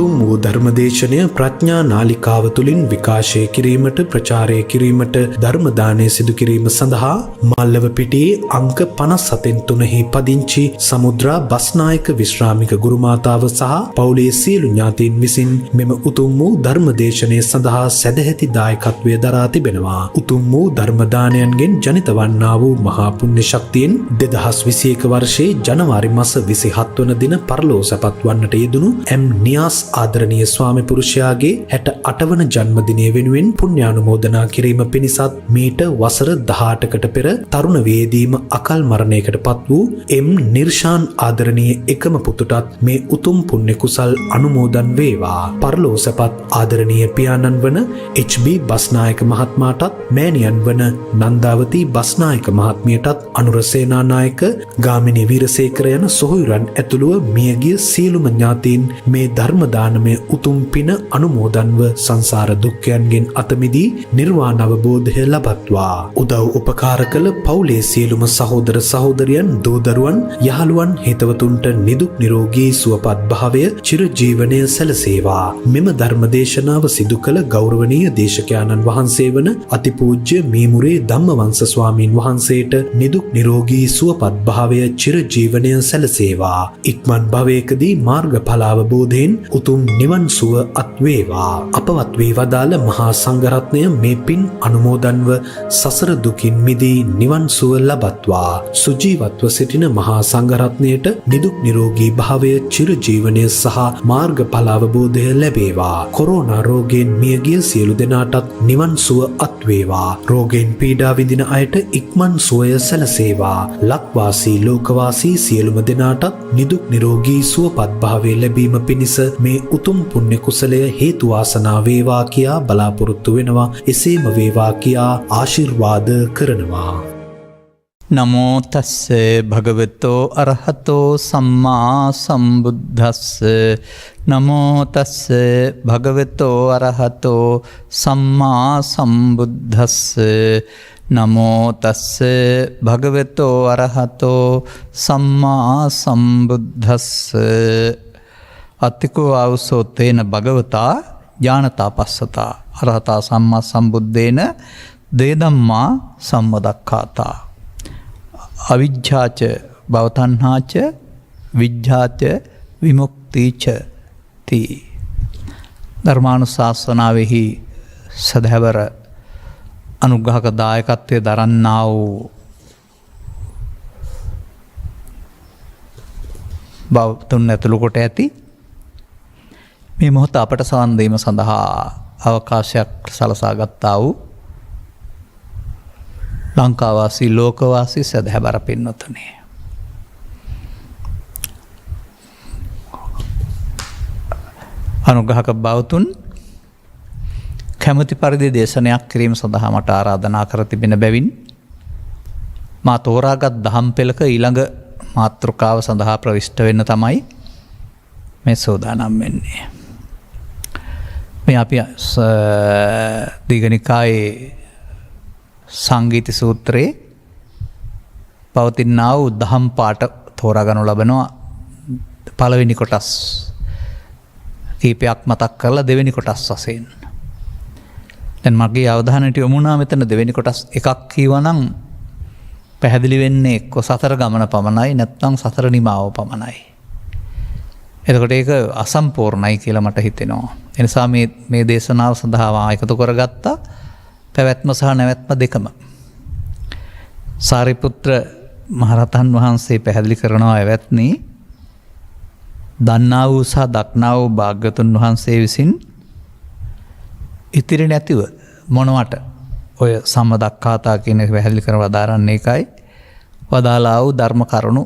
උතුම් වූ ධර්මදේශනය ප්‍රඥා නාලිකාව තුළින් විකාශය කිරීමට ප්‍රචාරය කිරීමට ධර්ම දානය සිදු කිරීම සඳහා මල්ලවපිටියේ අංක 57 පදිංචි සමුද්‍රා බස්නායක විශ්‍රාමික ගුරුමාතාව සහ පවුලේ සියලු ඥාතීන් විසින් මෙම උතුම් වූ ධර්මදේශනය සඳහා සැදැහැති දායකත්වය දරා තිබෙනවා. උතුම් වූ ධර්ම දානයන්ගෙන් ජනිත වන්නා වූ මහා පුණ්‍ය ශක්තියෙන් 2021 වර්ෂයේ ජනවාරි මාස 27 වන දින පරලෝ සැපත් වන්නට යෙදුණු එම් නියාස් ආදරණීය ස්වාමි පුරුෂයාගේ 68 වන ජන්මදිනය වෙනුවෙන් පුණ්‍යානුමෝදනා කිරීම පිණිසත් මීට වසර 18කට පෙර තරුණ වේදීම අකල් මරණයකට පත් වූ එම් නිර්ෂාන් ආදරණීය එකම පුතුටත් මේ උතුම් පුණ්‍ය කුසල් අනුමෝදන් වේවා. පරලෝ සැපත් ආදරණීය පියාණන් වන එච්.බී. බස්නායක මහත්මයාටත් මෑණියන් වන නන්දාවතී බස්නායක මහත්මියටත් අනුර සේනානායක ගාමිණී වීරසේකර යන සොහොයුරන් ඇතුළුව මියගිය සියලුම ඥාතීන් මේ ධර්ම දානමය උතුම් පින අනුමෝදන්ව සංසාර දුක්ඛයන්ගෙන් අත මිදී නිර්වාණ අවබෝධය ලබත්වා. උදව් උපකාර කළ පවුලේ සියලුම සහෝදර සහෝදරියන් දූ දරුවන් යහළුවන් හිතවතුන්ට නිදුක් නිරෝගී සුවපත් භාවය චිරජීවනය සැලසේවා. මෙම ධර්ම දේශනාව සිදු කළ ගෞරවනීය දේශකයාණන් වහන්සේ වන අතිපූජ්‍ය මීමුරේ ධම්මවංශ ස්වාමීන් වහන්සේට නිදුක් නිරෝගී සුවපත් භාවය චිරජීවනය සැලසේවා. ඉක්මන් භවයකදී මාර්ගඵල අවබෝධයෙන් උතුම් නිවන් සුව අත්වේවා. අපවත් වී වදාළ මහා සංඝරත්නය මේ පින් අනුමෝදන්ව සසර දුකින් මිදී නිවන් සුව ලබත්වා. සුජීවත්ව සිටින මහා සංඝරත්නයට නිදුක් නිරෝගී භාවය චිරජීවනය සහ මාර්ගඵල අවබෝධය ලැබේවා. කොරෝනා රෝගයෙන් මියගිය සියලු දෙනාටත් නිවන් සුව අත්වේවා. රෝගයෙන් පීඩා විඳින අයට ඉක්මන් සුවය සැලසේවා. ලක්වාසී ලෝකවාසී සියලුම දෙනාටත් නිදුක් නිරෝගී සුවපත් භාවය ලැබීම පිණිස මේ උතුම් පුණ්‍ය කුසලය හේතු වාසනා වේවා කියා බලාපොරොත්තු වෙනවා. එසේම වේවා කියා ආශිර්වාද කරනවා. නමෝ තස්ස භගවතෝ අරහතෝ සම්මා සම්බුද්දස්ස. නමෝ තස්ස භගවතෝ අරහතෝ සම්මා සම්බුද්දස්ස. නමෝ තස්ස භගවතෝ අරහතෝ සම්මා සම්බුද්දස්ස. අත්තිකෝ ආවසෝතේන භගවතා ඥානතා පස්සතා අරහතා සම්මා සම්බුද්දේන දේදම්මා සම්මදක්ඛාතා. අවිජ්ජාච භවතණ්හාච විජ්ජාච විමුක්තිච තී. ධර්මානුශාසනාවෙහි සදහැවර අනුග්‍රහක දායකත්වය දරන්නා වූ බවතුන් ඇතුළු කොට ඇති මේ මොහොත අපට සවන් දීම සඳහා අවකාශයක් සලසා ගත්තා වූ ලංකාවාසී ලෝකවාසී සදහැබර පින්වතුනි, අනුග්‍රහක බවතුන් කැමති පරිදි දේශනයක් කිරීම සඳහා මට ආරාධනා කර තිබෙන බැවින් මා තෝරාගත් දහම් පෙළක ඊළඟ මාතෘකාව සඳහා ප්‍රවිෂ්ඨ වෙන්න තමයි මේ සෝදානම් වෙන්නේ. මේ අපි දීඝනිකායේ සංගීති සූත්‍රයේ පවතිනා වූ දහම් පාඨ තෝරාගනු ලබනවා. පළවෙනි කොටස් කීපයක් මතක් කරලා දෙවෙනි කොටස් වශයෙන්. දැන් මගේ අවධානයට යොමු වුණා මෙතන දෙවෙනි කොටස් එකක් කියවනම් පැහැදිලි වෙන්නේ එක්ක සතර ගමන පමණයි නැත්නම් සතර නිමාව පමණයි. එතකොට ඒක අසම්පූර්ණයි කියලා මට හිතෙනවා. ඒ නිසා මේ දේශනාව සඳහා එකතු කරගත්තා පැවැත්ම සහ නැවැත්ම දෙකම. සාරිපුත්‍ර මහරහතන් වහන්සේ පැහැදිලි කරනවා එවත්නි දන්නා වූ සහ දක්නා වූ භාග්‍යවතුන් වහන්සේ විසින් ඉතිරි නැතිව මොනවට ඔය සම්මදක්ඛාතා කියන එක පැහැදිලි කරන වදාරන්නේ එකයි වදාලා වූ ධර්ම කරුණු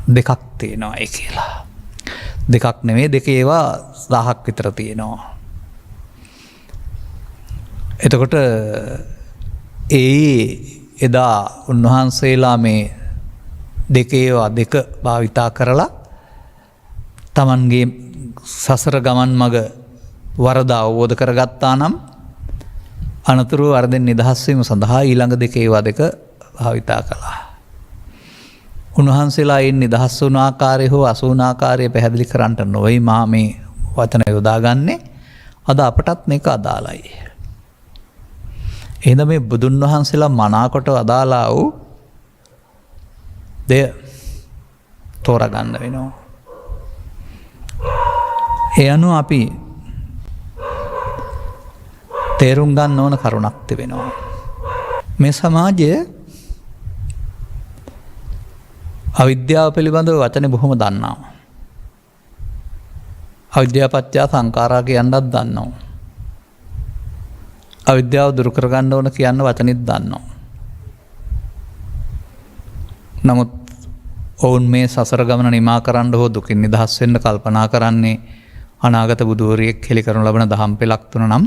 දෙකක් තියෙනවා ඒ කියලා. දෙකක් නෙමෙයි දෙක ඒවා 1000ක් විතර තියෙනවා. එතකොට එදා උන්වහන්සේලා මේ දෙකේවා දෙක භාවිතා කරලා තමන්ගේ සසර ගමන් මග වරද අවබෝධ කරගත්තා නම් අනතුරු වරදෙන් නිදහස් වීම සඳහා ඊළඟ දෙකේවා දෙක භාවිතා කළා. උන්වහන්සේලා ඒ නිදහස් වුණ ආකාරය හෝ අසුණ ආකාරය පැහැදිලි කරන්නට නොවේ මා මේ වචන යොදාගන්නේ. අද අපටත් මේක අදාළයි. එහෙනම් මේ බුදුන් වහන්සේලා මනාකොට අදාළා වූ දෙය තෝරගන්න වෙනවා. ඒ අනුව අපි තේරුම් ගන්න ඕන කරුණක් තිබෙනවා. මේ සමාජය අවිද්‍යාව පිළිබඳව වචනේ බොහොම දන්නවා. අවිද්‍යාව පත්‍ය සංඛාරා කියන්නත් දන්නවා. අවිද්‍යාව දුරු කරගන්න ඕන කියන වචනෙත් දන්නවා. නමුත් ඔවුන් මේ සසර ගමන නිමා කරන්න හෝ දුකින් නිදහස් වෙන්න කල්පනා කරන්නේ අනාගත බුදුවරයෙක් හෙළි කරනු ලබන දහම් පෙළක් තුන නම්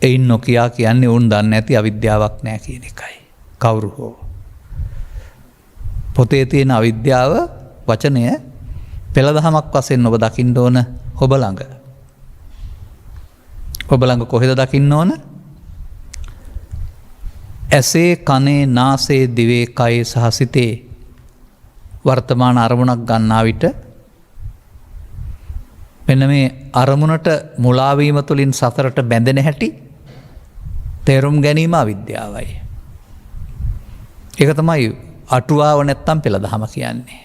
එයින් නොකියා කියන්නේ ඔවුන් දන්නේ නැති අවිද්‍යාවක් නැහැ කියන එකයි. කවුරු හෝ පොතේ තියෙන අවිද්‍යාව වචනය පෙළ දහමක් වශයෙන් ඔබ දකින්න ඕන ඔබ ළඟ. ඔබ ළඟ කොහෙද දකින්න ඕන? ඇසේ කනේ නාසයේ දිවේ කයේ සහ සිතේ වර්තමාන අරමුණක් ගන්නා විට මෙන්න මේ අරමුණට මුලාවීම තුළින් සතරට බැඳෙන හැටි තේරුම් ගැනීම අවිද්‍යාවයි. ඒක තමයි අටුවාව නැත්තම් පෙළ දහම කියන්නේ.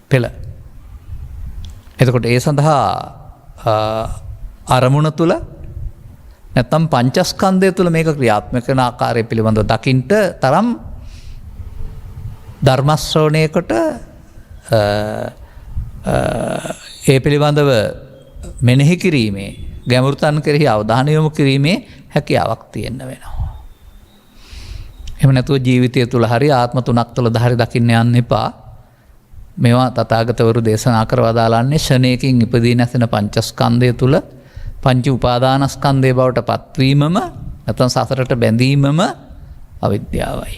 පෙළ. එතකොට ඒ සඳහා අරමුණ තුළ නැත්තම් පංචස්කන්ධය තුළ මේක ක්‍රියාත්මක කරන ආකාරය පිළිබඳව දකින්ට තරම් ධර්ම ශ්‍රවණයකට ඒ පිළිබඳව මෙනෙහි කිරීමේ ගැඹුරුතන් කෙරෙහි අවධානය යොමු කිරීමේ හැකියාවක් තියෙන්න වෙනවා. එහෙම නැතුව ජීවිතය තුළ හරි ආත්ම තුනක් තුළ හරි දකින්න යන්න එපා. මේවා තථාගතවරු දේශනා කර වදාළන්නේ ෂණයකින් ඉපදී නැසෙන පංචස්කන්ධය තුළ පංච උපාදානස්කන්ධය බවට පත්වීමම නැත්නම් සසරට බැඳීමම අවිද්‍යාවයි.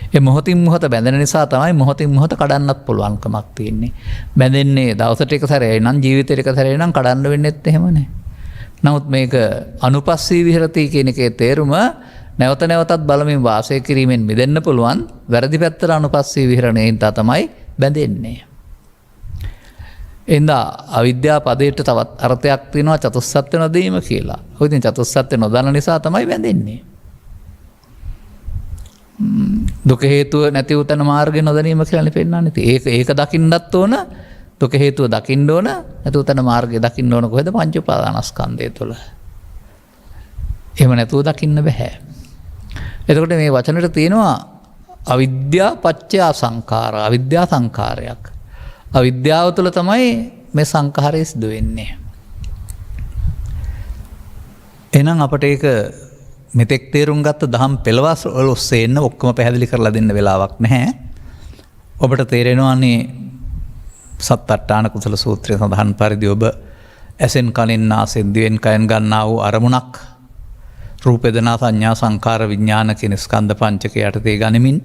ඒ මොහොතින් මොහොත බැඳෙන නිසා තමයි මොහොතින් මොහොත කඩන්නත් පුළුවන්කමක් තියෙන්නේ. බැඳෙන්නේ දවසට එක සැරේ නම් ජීවිතේට එක සැරේ නම් කඩන්න වෙන්නේත් එහෙමනේ. නමුත් මේක අනුපස්සී විහෙරති කියන එකේ තේරුම නැවත නැවතත් බලමින් වාසය කිරීමෙන් මිදෙන්න පුළුවන්. වැරදි පැත්තට අනුපස්සී විහෙරණයෙන් තමයි බැඳෙන්නේ. එඳ අවිද්‍යා පදයට තවත් අර්ථයක් තියෙනවා චතුස්සත්ත්‍ය නොදීම කියලා. ඔය ඉතින් චතුස්සත්ත්‍ය නොදන්න නිසා තමයි බැඳෙන්නේ. දුක හේතුව නැති වූ තැන මාර්ගය නොදැනීම කියලානේ පෙන්නන්නේ. ඉතින් ඒක දකින්නත් ඕන. දුක හේතුව දකින්න ඕන. නැති වූ තැන මාර්ගය දකින්න ඕන කොහෙද? පංච උපාදානස්කන්ධය තුළ. එහෙම නැතුව දකින්න බෑ. එතකොට මේ වචනෙට තියෙනවා අවිද්‍යා පත්‍ය සංඛාරා. අවිද්‍යා සංඛාරයක්. අවිද්‍යාව තුළ තමයි මේ සංඛාරය සිදු වෙන්නේ. එහෙනම් අපට ඒක මෙතෙක් තේරුම් ගත්ත දහම් පෙළවස් වල ඔස්සේ එන්න ඔක්කොම පැහැදිලි කරලා දෙන්න වෙලාවක් නැහැ. ඔබට තේරෙනවානේ සත්තට්ඨාන කුසල සූත්‍රයේ සඳහන් පරිදි ඔබ ඇසෙන් කනෙන් නාසයෙන් දිවෙන් කයෙන් ගන්නා වූ අරමුණක් රූප වේදනා සංඥා සංකාර විඥාන කියන ස්කන්ධ පංචකය යටතේ ගනිමින්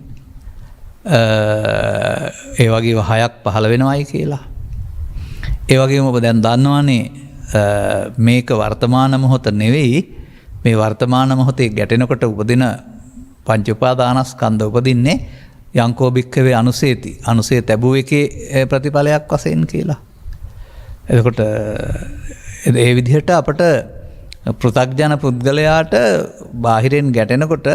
ඒ වගේම හයක් පහළ වෙනවයි කියලා. ඒ වගේම ඔබ දැන් දන්නවනේ මේක වර්තමාන මොහොත නෙවෙයි, මේ වර්තමාන මොහොතේ ගැටෙනකොට උපදින පංච උපාදානස්කන්ධ උපදින්නේ යංකෝ භික්ඛවේ අනුසේති. අනුසේ තැබුව එකේ ප්‍රතිඵලයක් වශයෙන් කියලා. එතකොට ඒ විදිහට අපට පෘථග්ජන පුද්ගලයාට බාහිරෙන් ගැටෙනකොට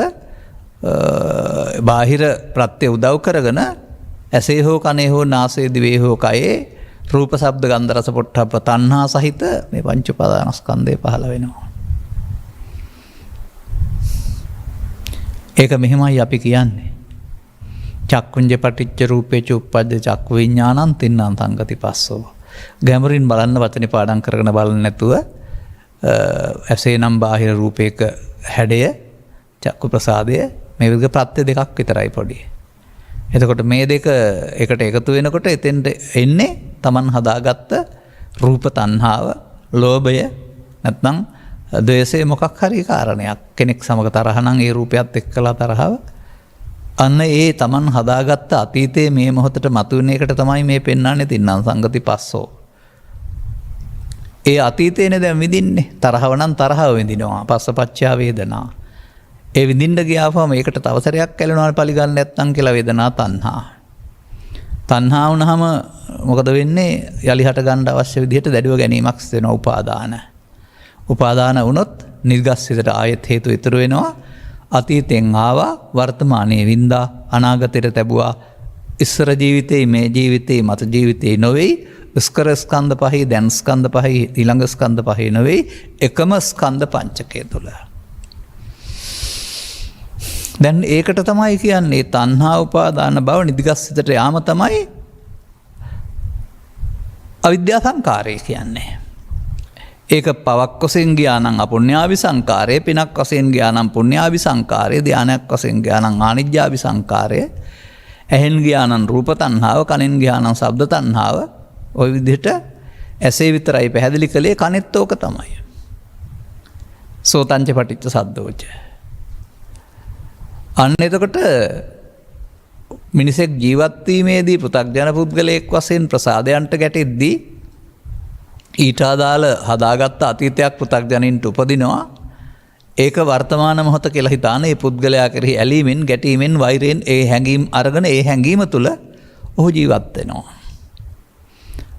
බාහිර ප්‍රත්‍ය උදව් කරගෙන ඇසේ හෝ කනේ හෝ නාසයේ දිවේ හෝ කයේ රූප ශබ්ද ගන්ධ රස පොට්ටබ්බ තණ්හා සහිත මේ පංච උපාදානස්කන්ධය පහළ වෙනවා. ඒක මෙහෙමයි අපි කියන්නේ. චක්කුංජ පටිච්ච රූපේ චුප්පද්ද චක්කු විඥානං තින්නම් සංගති පස්සෝ. ගැඹුරින් බලන්න වචනේ පාඩම් කරගෙන බලන්න නැතුව ඇසේ නම් බාහිර රූපයක හැඩය චක්කු ප්‍රසාදය මේ විදිහට ප්‍රත්‍ය දෙකක් විතරයි පොඩි. එතකොට මේ දෙක එකට එකතු වෙනකොට එතෙන්ට එන්නේ Taman හදාගත්ත රූප තණ්හාව, ලෝභය නැත්නම් ද්වේෂය මොකක් හරි කාරණයක්. කෙනෙක් සමග තරහ නම් ඒ රූපයත් එක්කලා තරහව. අන්න ඒ Taman හදාගත්ත අතීතයේ මේ මොහොතට මතුවෙන එකට තමයි මේ පෙන්වන්නේ තින්නම් සංගති පස්සෝ. ඒ අතීතේනේ දැන් විඳින්නේ. තරහව නම් තරහව විඳිනවා. පස්සපච්චා වේදනා. ඒ විඳින්න ගියාම ඒකට තව සැරයක් ඇලෙනවා පරිගන්න නැත්නම් කියලා වේදනා තණ්හා. තණ්හා වුණාම මොකද වෙන්නේ? යලි හට ගන්න අවශ්‍ය විදිහට දැඩිව ගැනීමක් වෙනවා උපාදාන. උපාදාන වුණොත් නිර්ගස්සිතට ආයෙත් හේතු ඉතුරු වෙනවා. අතීතෙන් ආවා, වර්තමානයේ වින්දා, අනාගතයට තැබුවා. ඉස්සර ජීවිතේ, මේ ජීවිතේ, මත ජීවිතේ නොවේයි. ස්කර ස්කන්ධ පහේ, දැන් ස්කන්ධ පහේ, ඊළඟ ස්කන්ධ පහේ නොවේයි. එකම ස්කන්ධ පංචකය තුල. දැන් ඒකට තමයි කියන්නේ තණ්හා උපාදාන භව නිදිගස්සිතට යාම තමයි අවිද්‍යා සංකාරය කියන්නේ. ඒක පවක් වශයෙන් ගියා නම් අපුඤ්ඤාවි සංකාරය, පිනක් වශයෙන් ගියා නම් පුඤ්ඤාවි සංකාරය, ධානයක් වශයෙන් ගියා නම් ආනිජ්ජාවි සංකාරය, ඇහෙන් ගියා නම් රූප තණ්හාව, කනෙන් ගියා නම් ශබ්ද තණ්හාව. ওই විදිහට ඇසේ විතරයි පැහැදිලි කළේ, කනෙත් ඕක තමයි. සෝතංච පටිච්ච සද්දෝච. අන්න එතකොට මිනිසෙක් ජීවත් වීමේදී පෘථග්ජන පුද්ගලයෙක් වශයෙන් ප්‍රසාදයන්ට ගැටෙද්දී ඊට අදාළ හදාගත්ත අතීතයක් පෘථග්ජනින්ට උපදිනවා. ඒක වර්තමාන මොහොත කියලා හිතාන ඒ පුද්ගලයා කෙරෙහි ඇලීමෙන්, ගැටීමෙන්, වෛරයෙන් ඒ හැඟීම් අරගෙන ඒ හැඟීම තුළ ඔහු ජීවත් වෙනවා.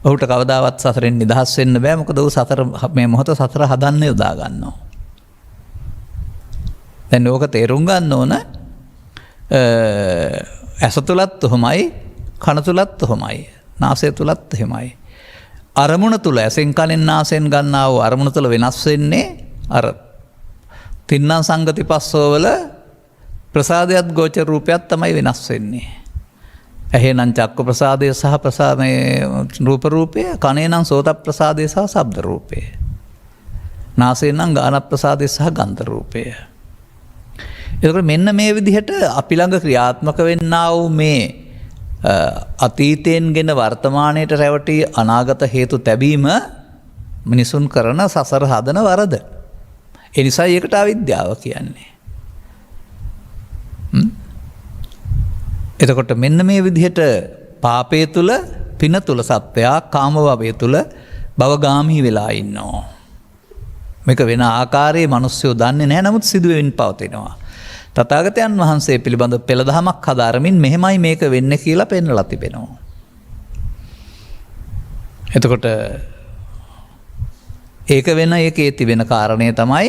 ඔහුට කවදාවත් සසරෙන් නිදහස් වෙන්න බෑ. මොකද ඔහු සතර මේ මොහොත සතර හදන්න යොදා ගන්නවා. දැන් ඕක තේරුම් ගන්න ඕන. ඇස තුලත් ඔහොමයි, කන තුලත් ඔහොමයි, නාසය තුලත් එහෙමයි. අරමුණ තුල ඇසෙන් කනෙන් නාසයෙන් ගන්නා වූ අරමුණ තුල වෙනස් වෙන්නේ අර තින්නම් සංගති පස්සෝවල ප්‍රසාදයක් ගෝචර රූපයක් තමයි වෙනස් වෙන්නේ. ඇහෙනම් චක්ක ප්‍රසාදය සහ ප්‍රසාදේ රූප රූපය, කනේ නම් සෝත ප්‍රසාදය සහ ශබ්ද රූපය, නාසයෙන් නම් ගාන ප්‍රසාදය සහ ගන්ධ රූපය. එතකොට මෙන්න මේ විදිහට අපි ළඟ ක්‍රියාත්මක වෙන්නා වූ මේ අතීතයෙන් ගෙන වර්තමානයට රැවටි අනාගත හේතු තැබීම මිනිසුන් කරන සසර හදන වරද. ඒ නිසා ඒකට අවිද්‍යාව කියන්නේ. එතකොට මෙන්න මේ විදිහට පාපය තුල, පින තුල සත්වයා කාම භවය තුල භවගාමී වෙලා ඉන්නවා. මේක වෙන ආකාරයේ මිනිස්සු දන්නේ නැහැ, නමුත් සිදුවෙමින් පවතිනවා. තථාගතයන් වහන්සේ පිළිබඳ පෙළදහමක් හදාරමින් මෙහෙමයි මේක වෙන්නේ කියලා පෙන්වලා තිබෙනවා. එතකොට ඒක වෙන එකේ තිබෙන කාරණය තමයි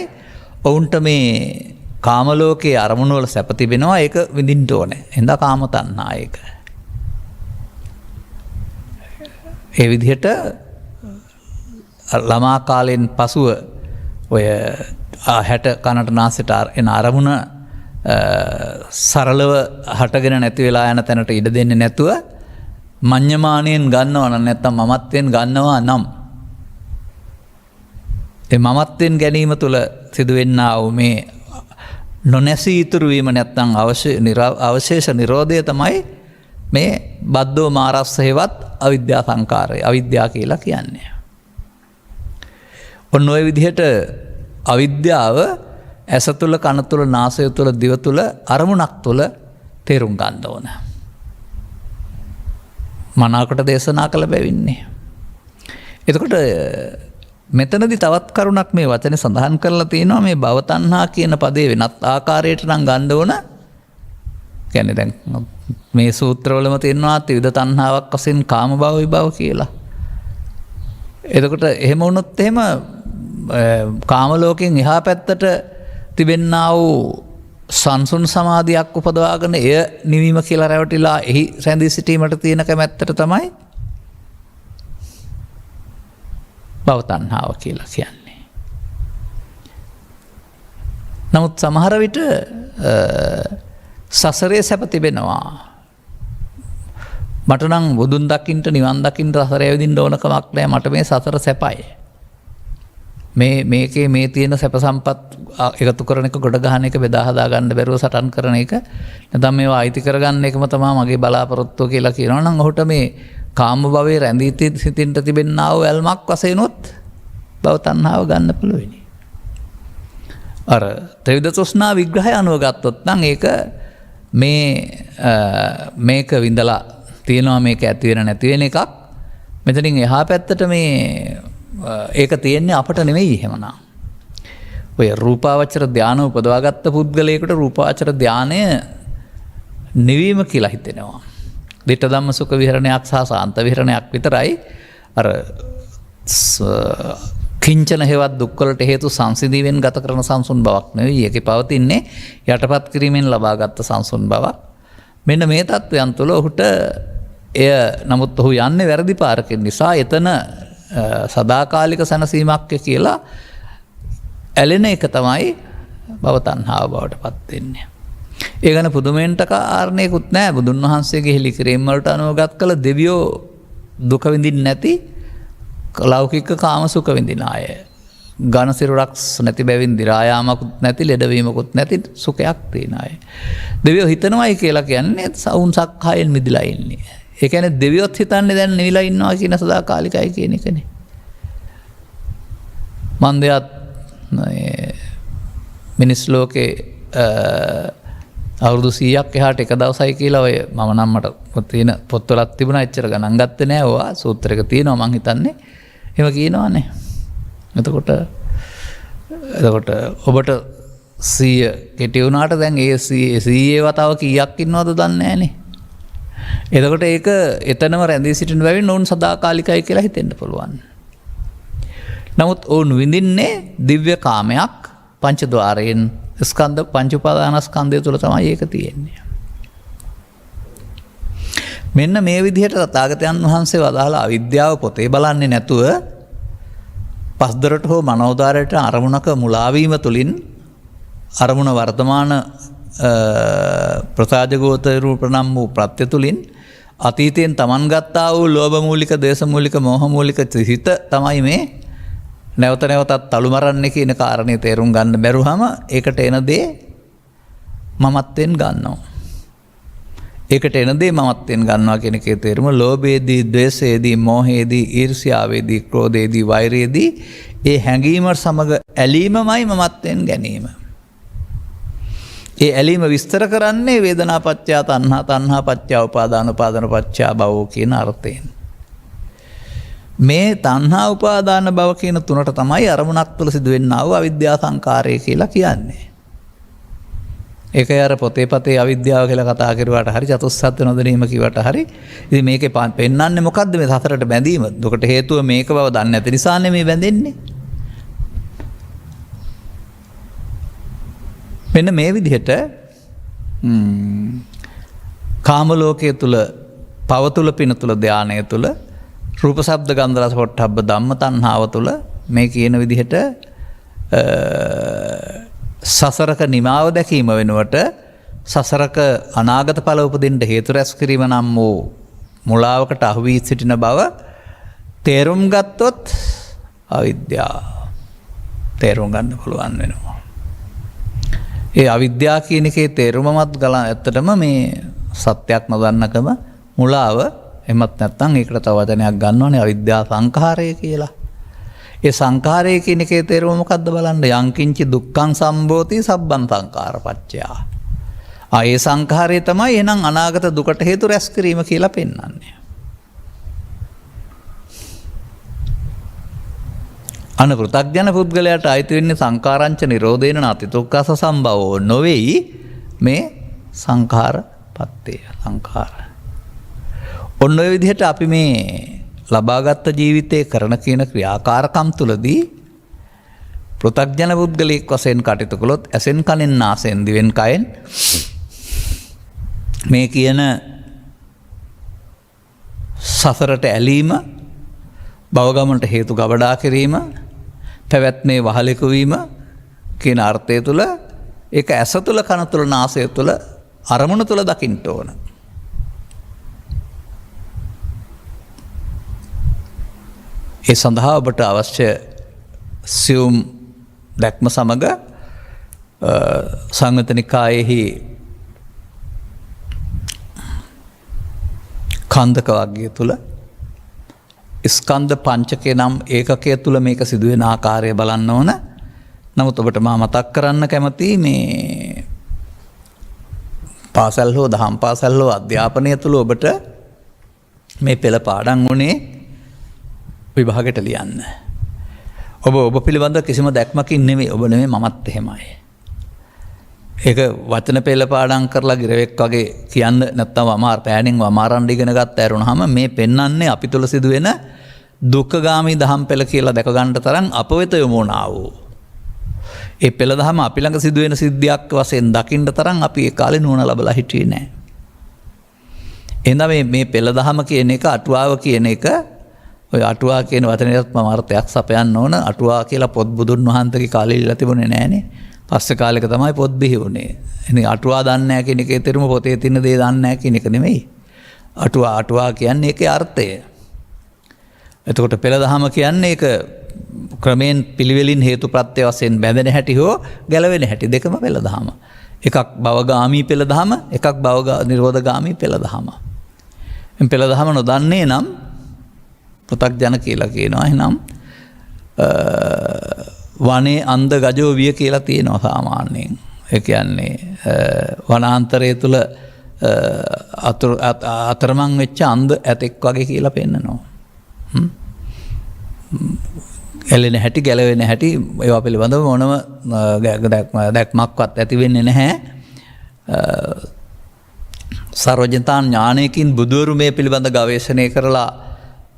ඔවුන්ට මේ කාම ලෝකයේ අරමුණු වල සැප තිබෙනවා, ඒක විඳින්න ඕනේ. එහෙනම් කාම තණ්හා ඒක. ඒ විදිහට ළමා කාලෙන් පසුව ඔය 60 කනට නාසයට එන අරමුණ සරලව හටගෙන නැති වෙලා යන තැනට ඉඩ දෙන්නේ නැතුව මඤ්ඤමාණයෙන් ගන්නවා නම්, නැත්තම් මමත්වෙන් ගන්නවා නම්, ඒ මමත්වෙන් ගැනීම තුළ සිදුවෙන්නා වූ මේ නොනැසී ඉතුරු වීම නැත්තම් අවශේෂ නිරෝධය තමයි මේ බද්ධෝ මාරස්ස හේවත් අවිද්‍යා සංකාරය, අවිද්‍යාව කියලා කියන්නේ. ඔන්න ඔය විදිහට අවිද්‍යාව ඇස තුළ, කන තුළ, නාසය තුළ, දිව තුළ, අරමුණක් තුළ තේරුම් ගන්න ඕන. මනාවකට දේශනා කළ බැවින්නේ. එතකොට මෙතනදී තවත් කරුණක් මේ වචනේ සඳහන් කරලා තියෙනවා. මේ භව තණ්හා කියන පදේ වෙනත් ආකාරයට නම් ගන්න ඕන. කියන්නේ දැන් මේ සූත්‍රවලම තියෙනවා ත්‍රිවිධ තණ්හාවක් වශයෙන් කාම භව, විභව කියලා. එතකොට එහෙම වුණොත් එහෙම කාම ලෝකෙන් එහා පැත්තට තිබෙන්නා වූ සංසුන් සමාධියක් උපදවාගෙන එය නිවීම කියලා රැවටිලා එහි රැඳී සිටීමට තියෙන කැමැත්තට තමයි භව තණ්හාව කියලා කියන්නේ. නමුත් සමහර විට සසරේ සැප තිබෙනවා. මට නම් බුදුන් දකින්න, නිවන් දකින්න සසර ඇවිදින්න ඕන කමක් නැහැ. මට මේ සසර සැපයි. මේකේ මේ තියෙන සැප සම්පත් එකතු කරන එක, ගොඩ ගහන එක, බෙදා හදා ගන්න බැරුව සටන් කරන එක, නැත්නම් මේවා අයිති කරගන්න එකම තමයි මගේ බලාපොරොත්තුව කියලා කියනවා නම් ඔහුට මේ කාම භවයේ රැඳී සිටින්න තිබෙනා වූ ඇල්මක් වශයෙන්ොත් භව තණ්හාව ගන්න පුළුවනි. අර ත්‍රිවිධ තෘෂ්ණා විග්‍රහය අනුව ගත්තොත් නම් ඒක මේක විඳලා තියෙනවා, මේක ඇති වෙන නැති වෙන එකක්. මෙතනින් එහා පැත්තට මේ ඒක තියෙන්නේ අපට නෙමෙයි. එහෙමනම් ඔය රූපාවචර ධානය උපදවාගත්ත පුද්ගලයෙකුට රූපාවචර ධානය නිවීම කියලා හිතෙනවා. දිට්ඨ ධම්ම සුඛ විහරණයක් සහ සාන්ත විහරණයක් විතරයි අර කිංචන හේවත් දුක්වලට හේතු සංසිඳීමෙන් ගත කරන සංසුන් බවක් නෙවෙයි. ඒකේ පවතින්නේ යටපත් කිරීමෙන් ලබාගත් සංසුන් බවක්. මෙන්න මේ තත්වයන් තුළ ඔහුට එය නමුත් ඔහු යන්නේ වැරදි පාරකින් නිසා එතන සදාකාලික සැනසීමක් කියලා ඇලෙන එක තමයි භව තණ්හාව බවට පත් වෙන්නේ. ඒ ගැන පුදුමෙන්ට කාරණේකුත් නැහැ. බුදුන් වහන්සේගේ හෙළි කිරීම වලට අනුගත කළ දෙවියෝ දුක විඳින්නේ නැති ලෞකික කාම සුඛ විඳින අය. ඝන සිරුරක් නැති බැවින් දි รา යාමකුත් නැති ලෙඩවීමකුත් නැති සුඛයක් තියෙන අය. දෙවියෝ හිතනවායි කියලා කියන්නේ සවුන් සක්කායෙන් මිදලා ඉන්නේ. ඒ කියන්නේ දෙවියොත් හිතන්නේ දැන් නිවිලා ඉන්නවා කියන සදාකාලිකයි කියන එකනේ. මන්දයත් මිනිස් ලෝකේ අවුරුදු 100ක් එහාට එක දවසයි කියලා ඔය මම නම් මට තියෙන පොත්වලක් තිබුණා. එච්චර ගණන් ගත්තේ නෑ. ඔවා සූත්‍රයක තියෙනවා මං හිතන්නේ. එහෙම කියනවානේ. එතකොට ඔබට 100 කෙටි වුණාට දැන් ඒ 100 වතාව කීයක් ඉන්නවද දන්නේ නෑනේ. එතකොට ඒක එතනම රැඳී සිටින බැවින් ඔවුන් සදාකාලිකයි කියලා හිතෙන්න පුළුවන්. නමුත් ඔවුන් විඳින්නේ දිව්‍ය කාමයක් පංචද්වාරයෙන් ස්කන්ධ පංච උපාදානස්කන්ධය තුළ තමයි ඒක තියෙන්නේ. මෙන්න මේ විදිහට තථාගතයන් වහන්සේ වදාළා අවිද්‍යාව පොතේ බලන්නේ නැතුව පස්දරට හෝ මනෝදාරයට අරමුණක මුලාවීම තුළින් අරමුණ වර්තමාන ප්‍රසාජගෝත රූප නම් වූ ප්‍රත්‍ය තුළින් අතීතයෙන් තමන් ගත්තා වූ ලෝභ මූලික, දේශ මූලික, මෝහ මූලික හිත තමයි මේ නැවත නැවතත් තලු මරන්නේ කියන කාරණේ තේරුම් ගන්න බැරුවම ඒකට එන දේ මමත්වෙන් ගන්නවා. ඒකට එන දේ මමත්වෙන් ගන්නවා කියන එකේ තේරුම ලෝභයේදී, ද්වේෂයේදී, මෝහයේදී, ඊර්ෂ්‍යාවේදී, ක්‍රෝධයේදී, වෛරයේදී ඒ හැඟීම සමග ඇලීමමයි මමත්වෙන් ගැනීම. ඒ ඇලීම විස්තර කරන්නේ වේදනාපච්චය තණ්හා, තණ්හාපච්චය උපාදාන, උපාදානපච්චය භව කියන අර්ථයෙන්. මේ තණ්හා උපාදාන භව කියන තුනට තමයි අරමුණක් තුළ සිදුවෙන්නා වූ අවිද්‍යා සංකාරය කියලා කියන්නේ. ඒකයි අර පොතේ පතේ අවිද්‍යාව කියලා කතා කරුවාට හරි චතුස්සත්ත්ව නොදැනීම කිව්වට හරි ඉතින් මේකේ පෙන්නන්නේ මොකද්ද මේ සතරට බැඳීම? දුකට හේතුව මේක බව දන්නේ නැති නිසානේ මේ බැඳෙන්නේ. මෙන්න මේ විදිහට කාම ලෝකයේ තුල, පව තුල, පින තුල, ධානය තුල, රූප ශබ්ද ගන්ධ රස පොට්ටබ්බ ධම්ම තණ්හාව තුල මේ කියන විදිහට සසරක නිමාව දැකීම වෙනුවට සසරක අනාගත ඵල උපදින්න හේතු රැස් කිරීම නම් වූ මුලාවකට අහු වී සිටින බව තේරුම් ගත්තොත් අවිද්‍යාව තේරුම් ගන්න පුළුවන් වෙනවා. ඒ අවිද්‍යාව කියන එකේ තේරුමවත් ඇත්තටම මේ සත්‍යයක් නොදන්නකම මුලාව. එමත් නැත්නම් ඒකට තව වචනයක් ගන්න ඕනේ අවිද්‍යා සංඛාරය කියලා. ඒ සංඛාරය කියන එකේ තේරුම මොකද්ද බලන්න. යංකින්චි දුක්ඛං සම්භෝති සබ්බං සංඛාරපච්චයා. ඒ සංඛාරය තමයි එහෙනම් අනාගත දුකට හේතු රැස් කිරීම කියලා පෙන්වන්නේ. අනුපෘතග්ජන පුද්ගලයාට අයිති වෙන්නේ සංඛාරංච නිරෝධේන නාති දුක්ඛස සම්භවෝ නොවේයි මේ සංඛාරපත්තේ සංඛාර. ඔන්න ඔය විදිහට අපි මේ ලබාගත් ජීවිතයේ කරන කියන ක්‍රියාකාරකම් තුලදී පෘථග්ජන පුද්ගලයෙක් වශයෙන් කටයුතු කළොත් ඇසෙන් කනෙන් නාසයෙන් දිවෙන් කයෙන් මේ කියන සසරට ඇලීම, භවගමනට හේතු ගබඩා කිරීම, පැවැත්මේ වහලෙකු වීම කියන අර්ථය තුල ඒක ඇස තුල, කන තුල, නාසය තුල, අරමුණ තුල දකින්න ඕන. ඒ සඳහා ඔබට අවශ්‍ය සියුම් දැක්ම සමග සංයුත්ත නිකායෙහි කන්දක වර්ගය තුල ස්කන්ධ පංචකේ නම් ඒකකය තුල මේක සිදුවෙන ආකාරය බලන්න ඕන. නමුත් ඔබට මා මතක් කරන්න කැමති මේ පාසල් හෝ දහම් පාසල් හෝ අධ්‍යාපනය තුල ඔබට මේ පෙළ පාඩම් උනේ විභාගයට ලියන්න. ඔබ පිළිබඳ කිසිම දැක්මකින් නෙමෙයි. ඔබ නෙමෙයි මමත් එහෙමයි. ඒක වචන පෙළ පාඩම් කරලා ගිරවෙක් වගේ කියන්න නැත්තම් වමාර පෑණින් වමාරන් ඉගෙන ගත්ත ඇරුණාම මේ පෙන්වන්නේ අපි තුල සිදුවෙන දුක්ඛගාමී දහම් පෙළ කියලා දැක ගන්නට තරම් අප වෙත යොමු වුණා වූ ඒ පෙළ දහම අපි ළඟ සිදුවෙන සිද්ධියක් වශයෙන් දකින්න තරම් අපි ඒ කාලේ නුවණ ලැබලා හිටියේ නැහැ. එහෙනම් මේ පෙළ දහම කියන එක අටුවාව කියන එක ඔය අටුවා කියන වචනයත් මම අර්ථයක් සපයන්න ඕන. අටුවා කියලා පොත් බුදුන් වහන්සේගේ කාලේ ඉල්ලලා තිබුණේ නැහනේ. පස්සේ කාලෙක තමයි පොත් බිහි වුණේ. ඉතින් අටුවා දන්නේ නැහැ කියන එකේ තේරුම පොතේ තියෙන දේ දන්නේ නැහැ කියන එක නෙමෙයි. අටුවා කියන්නේ ඒකේ අර්ථය. එතකොට පෙළ දහම කියන්නේ ඒක ක්‍රමෙන් පිළිවෙලින් හේතු ප්‍රත්‍ය වශයෙන් බැඳෙන හැටි හෝ ගැලවෙන හැටි දෙකම පෙළ දහම. එකක් භවගාමී පෙළ දහම, එකක් භව නිරෝධගාමී පෙළ දහම. මේ පෙළ දහම නොදන්නේ නම් පෘථග්ජන කියලා කියනවා. එහෙනම් වනේ අන්ධ ගජෝ විය කියලා තියෙනවා සාමාන්‍යයෙන්. ඒ කියන්නේ වනාන්තරය තුල අතරමං වෙච්ච අන්ධ ඇතෙක් වගේ කියලා පෙන්නනවා. එළෙන හැටි ගැලවෙන හැටි ඒවා පිළිබඳව මොනම දැක්මක්වත් ඇති වෙන්නේ නැහැ. සර්වඥතා ඥානයකින් බුදුවරු මේ පිළිබඳ ගවේෂණය කරලා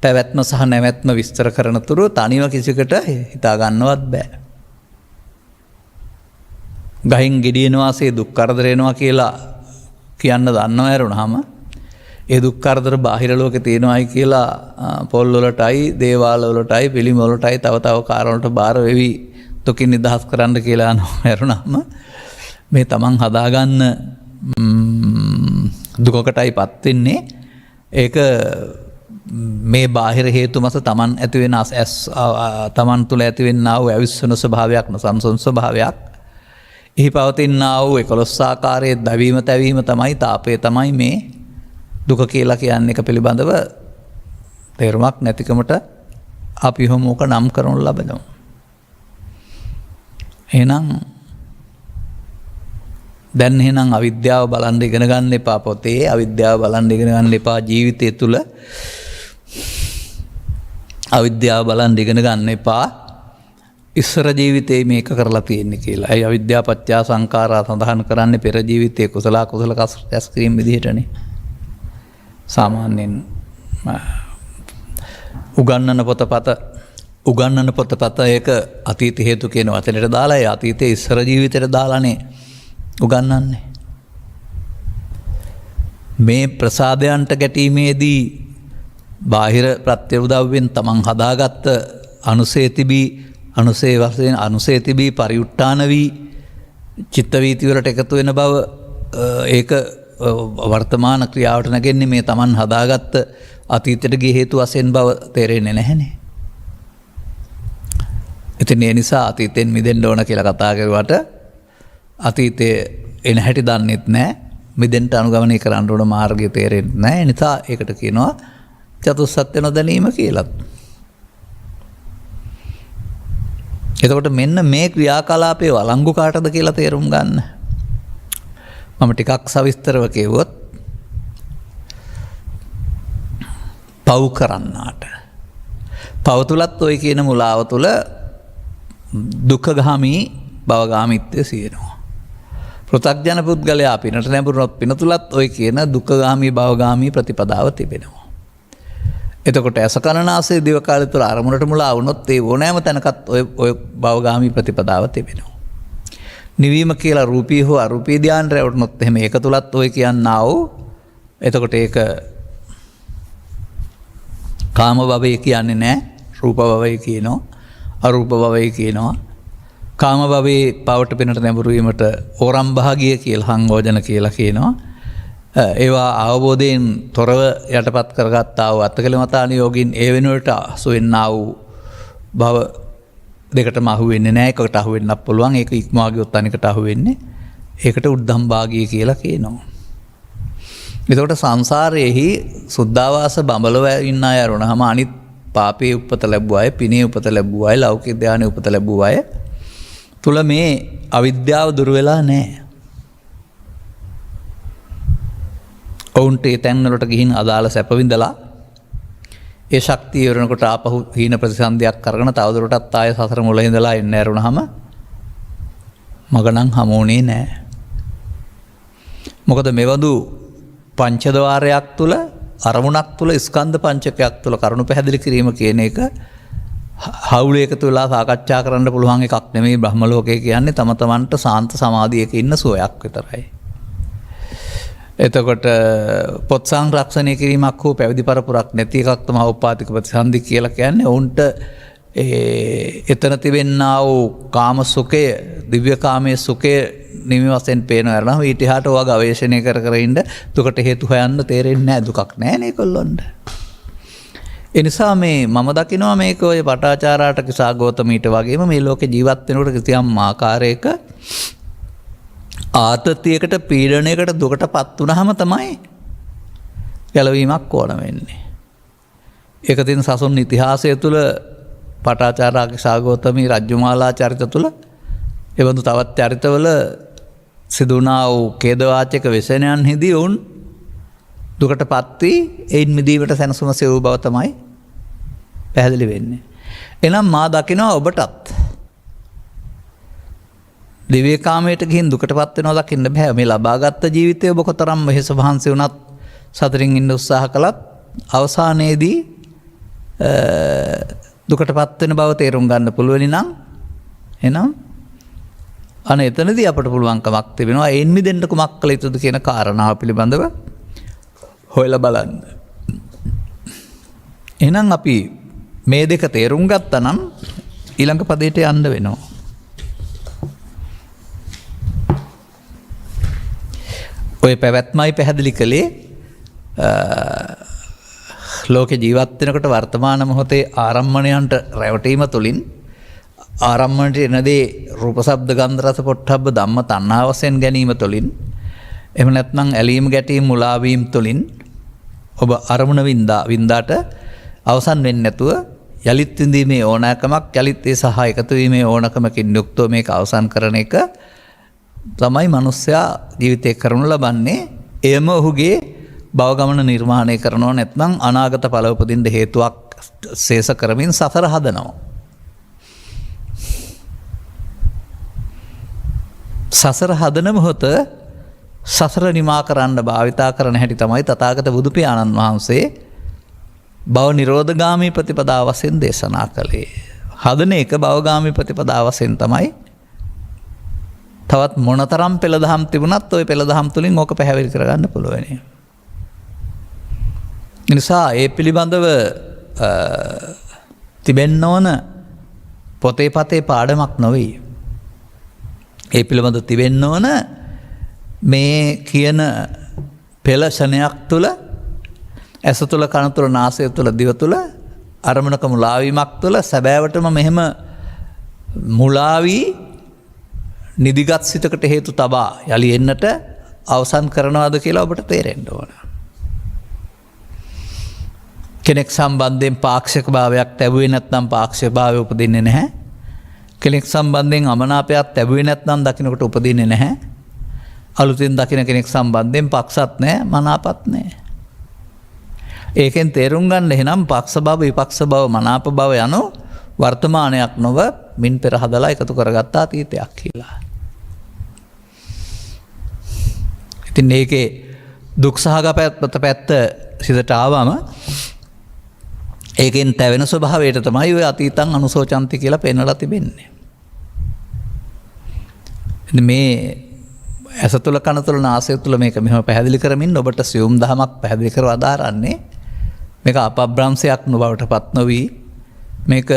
පැවැත්ම සහ නැවැත්ම විස්තර කරන තුරු තනිව කිසිකට හිතා ගන්නවත් බෑ. ගහින් ගෙඩියනවාසේ දුක් කරදර එනවා කියලා කියන්න දන්නව ඇරුණාම ඒ දුක් කරදර බාහිර ලෝකේ තියෙනවායි කියලා පොල් වලටයි දේවාල වලටයි පිළිම වලටයි තව කාරණ වලට බාර වෙවි දුකින් නිදහස් කරන්න කියලා ඇරුණාම මේ තමන් හදාගන්න දුකකටයිපත් වෙන්නේ. ඒක මේ බාහිර හේතු මත තමන් ඇති වෙන තමන් තුළ ඇති වෙන්නා වූ අවිස්සන ස්වභාවයක් නොසන්සුන් ස්වභාවයක් එහි පවතිනා වූ 11 ආකාරයේ දැවීම තැවීම තමයි තාපය තමයි මේ දුක කියලා කියන්නේ එක පිළිබඳව තේරුමක් නැතිකමට අපි හමුක නම් කරනු ලබනවා. එහෙනම් දැන් එහෙනම් අවිද්‍යාව බලන් ඉගෙන ගන්න එපා පොතේ, අවිද්‍යාව බලන් ඉගෙන ගන්න එපා ජීවිතය තුළ, අවිද්‍යාව බලන් ඉගෙන ගන්න එපා ඉස්සර ජීවිතේ මේක කරලා තියෙන්නේ කියලා. ඒ අවිද්‍යාව පත්‍ය සංඛාරා සඳහන් කරන්නේ පෙර ජීවිතයේ කුසල රැස් කිරීම විදිහටනේ. සාමාන්‍යයෙන් උගන්නන පොතපත ඒක අතීත හේතු කියන වචනයට දාලා ඒ අතීතයේ ඉස්සර ජීවිතයට දාලානේ උගන්නන්නේ. මේ ප්‍රසාදයන්ට ගැටීමේදී බාහිර ප්‍රත්‍ය උදව්වෙන් තමන් හදාගත්ත අනුසේ තිබී පරිඋට්ටාන වී චිත්ත වීති වලට එකතු වෙන බව ඒක වර්තමාන ක්‍රියාවට නැගෙන්නේ මේ තමන් හදාගත්ත අතීතයට ගිය හේතු වශයෙන් බව තේරෙන්නේ නැහැනේ. ඉතින් ඒ නිසා අතීතෙන් මිදෙන්න ඕන කියලා කතා කරුවට අතීතයේ එන හැටි දන්නෙත් නැහැ. මිදෙන්න අනුගමනය කරන්න ඕන මාර්ගය තේරෙන්නේ නැහැ. ඒ නිසා ඒකට කියනවා චතුස්සත්‍ය නොදැනීම කියලා. එතකොට මෙන්න මේ ක්‍රියාකලාපයේ වළංගු කාටද කියලා තේරුම් ගන්න. මම ටිකක් සවිස්තරව කියවොත් පව් කරන්නාට පව තුලත් ඔය කියන මුලාව තුල දුක්ඛගාමී භවගාමීත්වය සියනවා. පෘථග්ජන පුද්ගලයා පිනට නැඹුරුනොත් පින තුලත් ඔය කියන දුක්ඛගාමී භවගාමී ප්‍රතිපදාව තිබෙනවා. එතකොට අසකරණාසේ දිව කාලය තුල අරමුණට මුලා වුණොත් ඒ ඕනෑම තැනකත් ඔය භවගාමී ප්‍රතිපදාව තිබෙනවා. නිවීම කියලා රූපී හෝ අරූපී ධ්‍යාන රැවටුනොත් එහෙම ඒක තුලත් ඔය කියන්නා වූ එතකොට ඒක කාම භවය කියන්නේ නැහැ, රූප භවය කියනවා, අරූප භවය කියනවා. කාම භවයේ පවට පිනට නැඹුරු වීමට ඕරම් භාගිය කියලා සංයෝජන කියලා කියනවා. ඒවා අවබෝධයෙන් තොරව යටපත් කරගත්තා වූ අත්කලමතානියෝගින් ඒ වෙනුවට අසු වෙන්නා වූ භව දෙකටම අහු වෙන්නේ නැහැ. එකකට අහු වෙන්නත් පුළුවන්. ඒක ඉක්මවා ගියොත් අනිකට අහු වෙන්නේ. ඒකට උද්ධම් භාගිය කියලා කියනවා. එතකොට සංසාරයේහි සුද්ධාවාස බඹලව ඉන්න අය අරුණාම අනිත් පාපේ උපත ලැබුව අය, පිනේ උපත ලැබුව අය, ලෞකික ධානයේ උපත ලැබුව අය තුල මේ අවිද්‍යාව දුර වෙලා නැහැ. ඔවුන්ට ඒ තැන් වලට ගිහින් අදාළ සැප විඳලා ඒ ශක්තිය වරනකොට ආපහු හීන ප්‍රතිසන්දියක් කරගෙන තවදුරටත් ආය සසර මුල ඉඳලා එන්න ඇරුණාම මග නම් හමුුනේ නැහැ. මොකද මෙවදු පංචදවාරයක් තුළ අරමුණක් තුළ ස්කන්ධ පංචකයක් තුළ කරුණු පැහැදිලි කිරීම කියන එක හවුලේක තුලා සාකච්ඡා කරන්න පුළුවන් එකක් නෙමෙයි බ්‍රහ්ම ලෝකය කියන්නේ තම තමන්ට සාන්ත සමාධියක ඉන්න සුවයක් විතරයි. එතකොට පොත් සංරක්ෂණය කිරීමක් හෝ පැවිදි පරපුරක් නැති එකක් තමයි උපාතික ප්‍රතිසන්දි කියලා කියන්නේ. ඔවුන්ට එතන තිබෙන්නා වූ කාම සුඛය, දිව්‍ය කාමයේ සුඛය නිමි වශයෙන් පේනවා නේද? ඊට එහාට ඔයා ගවේෂණය කර කර ඉන්න දුකට හේතු හොයන්න තේරෙන්නේ නැහැ. දුකක් නැහැ නේ කොල්ලොන්ට. එනිසා මේ මම දකිනවා මේක ඔය පටාචාරාට කිසා ගෞතමීට වගේම මේ ලෝකේ ජීවත් වෙනකොට කිසියම් ආකාරයක ආතතියකට පීඩනයකට දුකට පත් වුණාම තමයි ගැලවීමක් ඕන වෙන්නේ. ඒක තින් සසුන් ඉතිහාසය තුළ පටාචාරා කිසා ගෞතමී රජ්ජුමාලා චරිත තුළ එවඳු තවත් චරිතවල සිදුනා වූ ඛේදවාචක වෙසෙනයන්හිදී වුන් දුකට පත් වී එයින් මිදීමට සැනසුම සෙවූ බව තමයි පැහැදිලි වෙන්නේ. එනම් මා දකිනවා ඔබටත් දිව්‍ය කාමයට ගිහින් දුකට පත් වෙනවා දකින්න බෑ. මේ ලබාගත් ජීවිතය ඔබ කොතරම් වෙහෙස වහන්සි වුණත් සතරින් ඉන්න උත්සාහ කළත් අවසානයේදී දුකට පත් වෙන බව තේරුම් ගන්න පුළුවන් නම් එහෙනම් අනේ එතනදී අපට පුළුවන්කමක් තිබෙනවා එයින් මිදෙන්න කුමක් කළ යුතුද කියන කාරණාව පිළිබඳව හොයලා බලන්න. එහෙනම් අපි මේ දෙක තේරුම් ගත්තා නම් ඊළඟ පදයට යන්න වෙනවා. ඔය පැවැත්මයි පැහැදිලි කළේ ලෝකේ ජීවත් වෙනකොට වර්තමාන මොහොතේ ආරම්මණයන්ට රැවටීම තුළින් ආරම්මණයට එනදී රූප ශබ්ද ගන්ධ රස පොට්ටබ්බ ධම්ම තණ්හා වශයෙන් ගැනීම තුළින් එහෙම නැත්නම් ඇලීම ගැටීම් මුලා වීම තුළින් ඔබ අරමුණ වින්දාට අවසන් වෙන්නේ නැතුව යලිත් විඳීමේ ඕනෑකමක් යලිත් ඒ සහ එකතු වීමේ ඕනකමකින් යුක්තව මේක අවසන් කරන එක තමයි මිනිස්සයා ජීවිතේ කරනු ලබන්නේ. එයම ඔහුගේ භව ගමන නිර්මාණය කරනවා නැත්නම් අනාගත ඵල උපදින්න හේතුවක් ශේෂ කරමින් සසර හදනවා. සසර හදන මොහොත සසර නිමා කරන්න භාවිතා කරන හැටි තමයි තථාගත බුදු පියාණන් වහන්සේ භව නිරෝධගාමී ප්‍රතිපදාව වශයෙන් දේශනා කළේ. හදන එක භවගාමී ප්‍රතිපදාව වශයෙන් තමයි. තවත් මොනතරම් පෙළදහම් තිබුණත් ওই පෙළදහම් තුලින් ඕක පැහැදිලි කරගන්න පුළුවන්. ඒ නිසා ඒ පිළිබඳව තිබෙන්න ඕන පොතේ පතේ පාඩමක් නොවේ. ඒ පිළිබඳව තිබෙන්න ඕන මේ කියන පෙළ ශනයක් තුළ ඇස තුළ කන තුළ නාසය තුළ දිව තුළ අරමුණක මුලාවීමක් තුළ සැබෑවටම මෙහෙම මුලාවී නිදිගත් සිතකට හේතු තබා යලි එන්නට අවසන් කරනවාද කියලා ඔබට තේරෙන්න ඕන. කෙනෙක් සම්බන්ධයෙන් පාක්ෂික භාවයක් ලැබුවේ නැත්නම් පාක්ෂික භාවය උපදින්නේ නැහැ. කෙනෙක් සම්බන්ධයෙන් අමනාපයක් ලැබුවේ නැත්නම් දකින්නකොට උපදින්නේ නැහැ. අලුතින් දකින්න කෙනෙක් සම්බන්ධයෙන් පක්ෂත් නැහැ මනාපත් නැහැ. ඒකෙන් තේරුම් ගන්න එහෙනම් පක්ෂ භව විපක්ෂ භව මනාප භව යන වර්තමානයක් නොව මින් පෙර හදලා එකතු කරගත්ත අතීතයක් කියලා. ඉතින් මේකේ දුක් සහගත පැත්ත සිතට ආවම ඒකෙන් තැවෙන ස්වභාවයට තමයි ඔය අතීතං අනුසෝචන්ති කියලා පෙන්වලා තිබෙන්නේ. මේ ඇස තුළ කන තුළ නාසය තුළ මේක මෙහෙම පැහැදිලි කරමින් ඔබට සියුම් දහමක් පැහැදිලි කර වදාරන්නේ මේක අපබ්‍රංශයක් නොබවට පත් නොවි මේක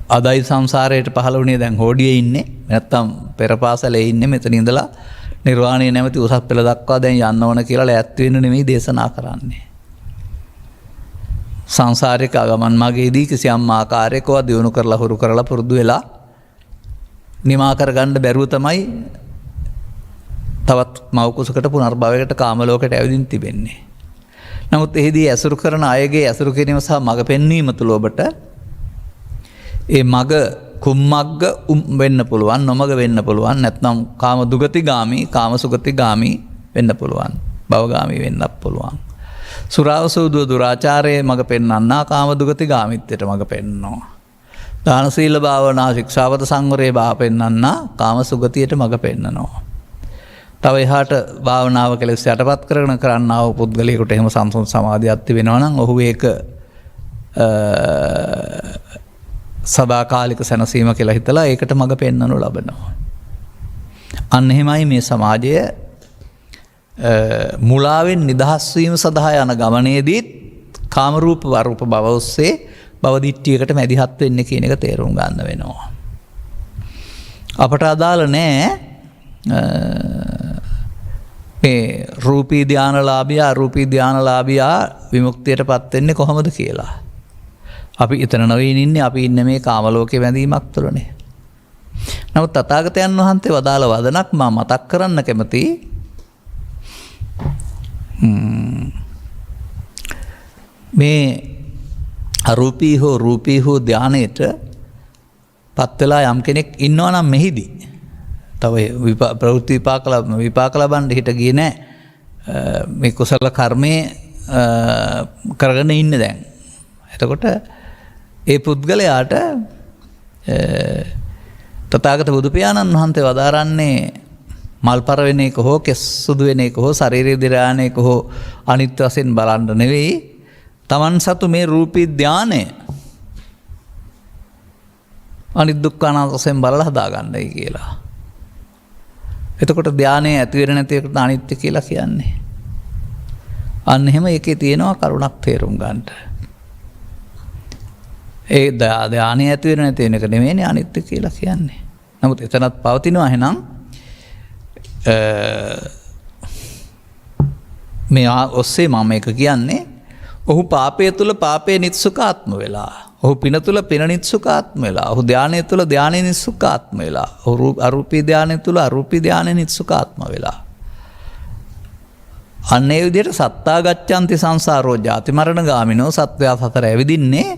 අදයි සංසාරයට පහළ වුණේ දැන් හෝඩියේ ඉන්නේ නැත්තම් පෙරපාසලේ ඉන්නේ මෙතන ඉඳලා නිර්වාණය නැමැති උසස් පෙළ දක්වා දැන් යන්න ඕන කියලා ලෑස්ති වෙන්න නෙමෙයි දේශනා කරන්නේ. සංසාරික ගමන් මාර්ගයේදී කිසියම් ආකාරයකව දියුණු කරලා හුරු කරලා පුරුදු වෙලා නිමා කරගන්න බැරුව තමයි තවත් මව් කුසකට පුනර්භවයකට කාම ලෝකයට ඇවිදින් තිබෙන්නේ. නමුත් එහිදී ඇසුරු කරන අයගේ ඇසුරු කිරීම සහ මඟ පෙන්වීම තුළ ඔබට ඒ මඟ කුම්මග්ග වෙන්න පුළුවන් නොමග වෙන්න පුළුවන් නැත්නම් කාම දුගතිගාමි කාම සුගතිගාමි වෙන්න පුළුවන් භවගාමි වෙන්නත් පුළුවන්. සුරාව සූදුව දුරාචාරයේ මඟ පෙන්වන්නා කාම දුගතිගාමිත්වයට මඟ පෙන්වනවා. දාන සීල භාවනා ශික්ෂාපද සංවරයේ බාහ පෙන්වන්නා කාම සුගතියට මඟ පෙන්වනවා. තව එහාට භාවනාව කෙලෙස් යටපත් කරගෙන කරන්නාව පුද්ගලයෙකුට එහෙම සම්සුන් සමාධියක් තිබෙනවා නම් ඔහු ඒක සදාකාලික සැනසීම කියලා හිතලා ඒකට මඟ පෙන්වනු ලබනවා. අන්න එහෙමයි මේ සමාජය මුලාවෙන් නිදහස් වීම සඳහා යන ගමනේදීත් කාමරූප වරූප භව ඔස්සේ භවදිට්ඨියකට මැදිහත් වෙන්න කියන එක තේරුම් ගන්න වෙනවා. අපට අදාළ නෑ මේ රූපී ධානලාභියා අරූපී ධානලාභියා විමුක්තියට පත් වෙන්නේ කොහොමද කියලා. අපි එතන නෙවෙයි ඉන්නේ, අපි ඉන්නේ මේ කාම ලෝකේ වැඳීමක් තුළනේ. නමුත් තථාගතයන් වහන්සේ වදාළ වදනක් මා මතක් කරන්න කැමතියි. මේ අරූපී හෝ රූපී හෝ ධානයට පත් වෙලා යම් කෙනෙක් ඉන්නවා නම් මෙහිදී තව ප්‍රවෘත්ති විපාක ලබන්න හිට ගියේ නැහැ. මේ කුසල කර්මයේ කරගෙන ඉන්නේ දැන්. එතකොට ඒ පුද්ගලයාට තථාගත බුදු පියාණන් වහන්සේ වදාරන්නේ මල්පර වෙන එක හෝ කෙස් සුදු වෙන එක හෝ ශරීරය දිරාන එක හෝ අනිත්‍ය වශයෙන් බලන්න නෙවෙයි, තමන් සතු මේ රූපී ධානය අනිත් දුක්ඛ අනාත්ම වශයෙන් බලලා හදාගන්නයි කියලා. එතකොට ධානය ඇති වෙන නැති එකට අනිත්‍ය කියලා කියන්නේ. අන්න එහෙම ඒකේ තියෙනවා කරුණක් තේරුම් ගන්නට. ඒ ධානය ඇති වෙන නැති වෙන එක නෙමෙයිනේ අනිත්‍ය කියලා කියන්නේ. නමුත් එතනත් පවතිනවා. එහෙනම් මේ ඔස්සේ මම මේක කියන්නේ, ඔහු පාපය තුල පාපේ නිත්සුකාත්ම වෙලා, ඔහු පින තුල පින නිත්සුකාත්ම වෙලා, ඔහු ධානය තුල ධානය නිත්සුකාත්ම වෙලා, ඔහු අරූපී ධානය තුල අරූපී ධානය නිත්සුකාත්ම වෙලා. අන්නේ විදිහට සත්තා ගච්ඡanti සංසාරෝ ජාති මරණ ගාමිනෝ සත්වයා සතර ඇවිදින්නේ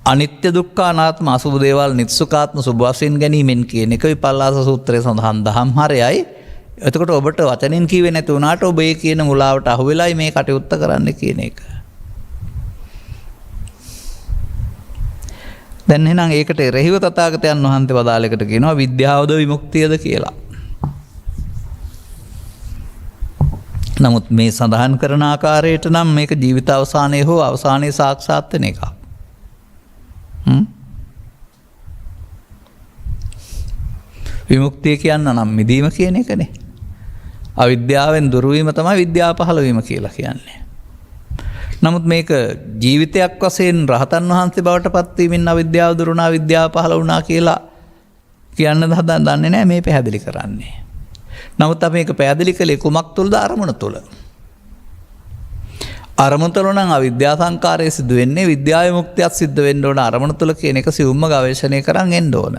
අනිත්‍ය දුක්ඛ අනාත්ම අසුභ දේවල් නිත්සුකාත්ම සුභ වශයෙන් ගැනීමෙන් කියන එක විපල්ලාස සූත්‍රයේ සඳහන් දහම් හරයයි. එතකොට ඔබට වචනෙන් කිව්වේ නැති වුණාට ඔබ ඒ කියන මුලාවට අහු වෙලයි මේ කටයුත්ත කරන්න කියන එක. දැන් එහෙනම් ඒකට එරෙහිව තථාගතයන් වහන්සේ වදාළෙකට කියනවා විද්‍යාවද විමුක්තියද කියලා. නමුත් මේ සඳහන් කරන ආකාරයට නම් මේක ජීවිත අවසානයේ හෝ අවසානයේ සාක්ෂාත් වෙන එකක්. විමුක්තිය කියන්න නම් මිදීම කියන එකනේ. අවිද්‍යාවෙන් දුරු වීම තමයි විද්‍යාව පහළ වීම කියලා කියන්නේ. නමුත් මේක ජීවිතයක් වශයෙන් රහතන් වහන්සේ බවට පත් වීමෙන් අවිද්‍යාව දුරු වුණා, විද්‍යාව පහළ වුණා කියලා කියන්න දන්නේ නැහැ මේ පැහැදිලි කරන්නේ. නමුත් අපි මේක පැහැදිලි කළේ කුමක් තුළද? අරමුණ තුළ. අරමුණ තුළ නම් අවිද්‍යා සංකාරය සිදු වෙන්නේ, විද්‍යා විමුක්තියක් සිද්ධ වෙන්න ඕන අරමුණ තුළ කියන එක සිවුම්ම ගවේෂණය කරන් එන්න ඕන.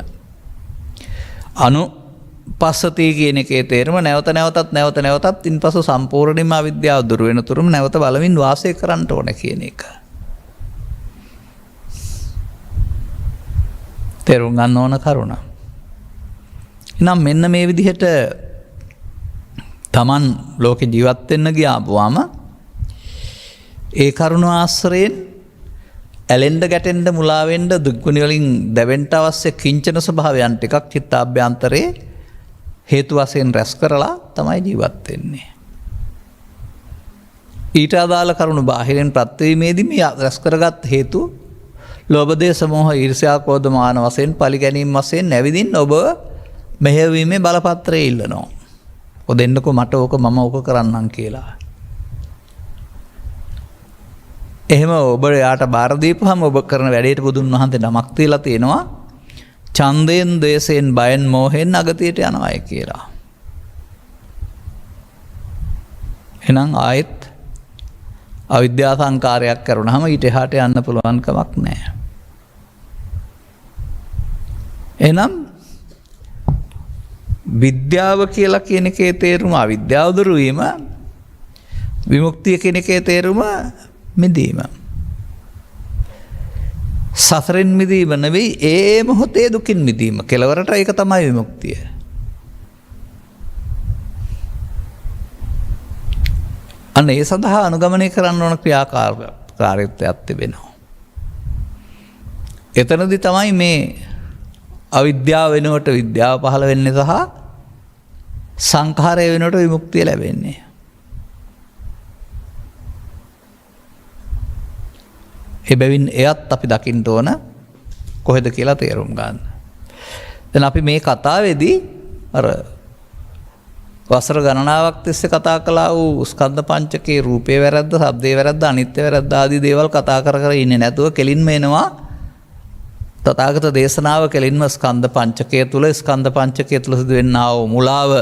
අනුපස්සතිය කියන එකේ තේරුම නැවත නැවතත් ඉන්පසු සම්පූර්ණයෙන්ම අවිද්‍යාව දුර වෙන තුරුම නැවත බලමින් වාසය කරන්න ඕන කියන එක. තේරුම් ගන්න ඕන කරුණ. එහෙනම් මෙන්න මේ විදිහට Taman ලෝකේ ජීවත් වෙන්න ගියාම ඒ කරුණ ආශ්‍රයෙන් ඇලෙන්ඩ ගැටෙන්ඩ මුලාවෙන්ඩ දුක්ගුණි වලින් දැවෙන්ට අවශ්‍ය කිංචන ස්වභාවයන් ටිකක් චිත්තාභ්‍යන්තරේ හේතු වශයෙන් රැස් කරලා තමයි ජීවත් වෙන්නේ. ඊට අදාළ කරුණු බාහිරින් ප්‍රත්‍යවීමේදී මේ රැස් කරගත් හේතු ලෝභ දේශ මොහ ඊර්ෂ්‍යා ක්‍රෝධ මාන වශයෙන් පරිගැනීම් වශයෙන් නැවිදින් ඔබ මෙහෙයවීමේ බලපත්‍රය ඉල්ලනවා. ඔය දෙන්නකෝ මට ඕක මම ඕක කරන්නම් කියලා. එහෙම ඔබ යාට බාර දීපුවම ඔබ කරන වැඩේට බුදුන් වහන්සේ නමක් තියලා තියෙනවා ඡන්දයෙන්, ද්වේෂයෙන්, බයෙන්, මෝහයෙන් අගතියට යනවායි කියලා. එහෙනම් ආයෙත් අවිද්‍යා සංකාරයක් කරුණාම ඊට එහාට යන්න පුළුවන් කමක් නැහැ. එහෙනම් විද්‍යාව කියලා කියන එකේ තේරුම අවිද්‍යාව දුරු වීම, විමුක්තිය කියන එකේ තේරුම මිදීම. සසරෙන් මිදීම නෙවෙයි, ඒ මොහොතේ දුකින් මිදීම. කෙලවරට ඒක තමයි විමුක්තිය. අන්න ඒ සඳහා අනුගමනය කරන්න ඕන ක්‍රියාකාරීත්වයක් තිබෙනවා. එතනදී තමයි මේ අවිද්‍යාව වෙනුවට විද්‍යාව පහළ වෙන්නේ සහ සංඛාරය වෙනකොට විමුක්තිය ලැබෙන්නේ. එබැවින් එයත් අපි දකින්න ඕන කොහෙද කියලා තේරුම් ගන්න. දැන් අපි මේ කතාවේදී අර වසර ගණනාවක් තිස්සේ කතා කළා වූ ස්කන්ධ පංචකයේ රූපේ වැරද්ද, ශබ්දේ වැරද්ද, අනිත්‍ය වැරද්ද ආදී දේවල් කතා කර කර ඉන්නේ නැතුව කෙලින්ම එනවා තථාගත දේශනාව කෙලින්ම ස්කන්ධ පංචකය තුල ස්කන්ධ පංචකය තුල සිදුවෙනා වූ මුලාව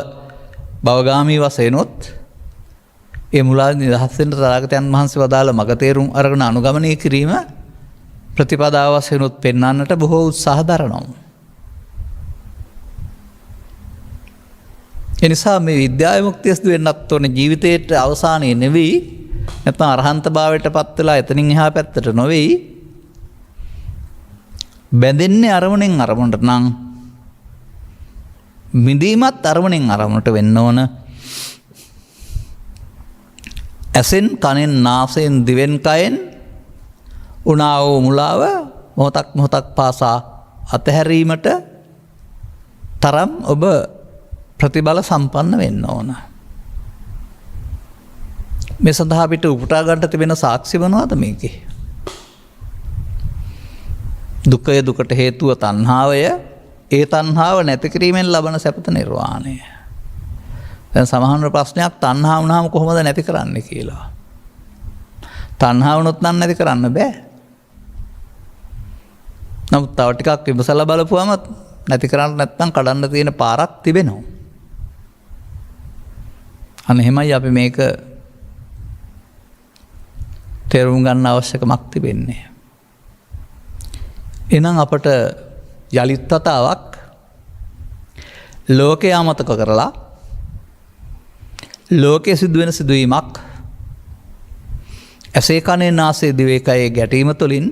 භවගාමී වශයෙන්ොත් ඒ මුලාව නිදහස් වෙන්න තථාගතයන් වහන්සේ වදාළ මග තේරුම් අරගෙන අනුගමනය කිරීම ප්‍රතිපදාව වශයෙන්ොත් පෙන්වන්නට බොහෝ උත්සාහ දරනවා. එනිසා මේ විද්‍යා විමුක්තිය සිදු වෙන්නත් ඕනේ ජීවිතයේ අවසානයේ නෙවෙයි, නැත්නම් අරහන්ත භාවයට පත් වෙලා එතනින් එහා පැත්තට නොවේයි. බැඳෙන්නේ අරමුණෙන් අරමුණට නම් මිදීමත් අරමුණෙන් අරමුණට වෙන්න ඕන. ඇසෙන් කනෙන් නාසයෙන් දිවෙන් කයෙන් උනා වූ මුලාව මොහොතක් මොහොතක් පාසා අතහැරීමට තරම් ඔබ ප්‍රතිබල සම්පන්න වෙන්න ඕන. මේ සඳහා අපිට උපුටා ගන්නට තිබෙන සාක්ෂි මොනවද මේකේ? දුකය දුකට හේතුව තණ්හාවය, ඒ තණ්හාව නැති කිරීමෙන් ලබන සැපත නිර්වාණය. දැන් සමහර ප්‍රශ්නයක් තණ්හා වුණාම කොහොමද නැති කරන්නේ කියලා. තණ්හා වුණොත් නම් නැති කරන්න බෑ. නමුත් තව ටිකක් විමසලා බලපුවම නැති කරන්න නැත්නම් කඩන්න තියෙන පාරක් තිබෙනවා. අන්න එහෙමයි අපි මේක තේරුම් ගන්න අවශ්‍යකමක් තිබෙන්නේ. එහෙනම් අපට යලිත් වතාවක් ලෝකය අමතක කරලා ලෝකයේ සිදුවෙන සිදුවීමක් ඇසේ කනේ නාසයේ දිවේ කයේ ගැටීම තුළින්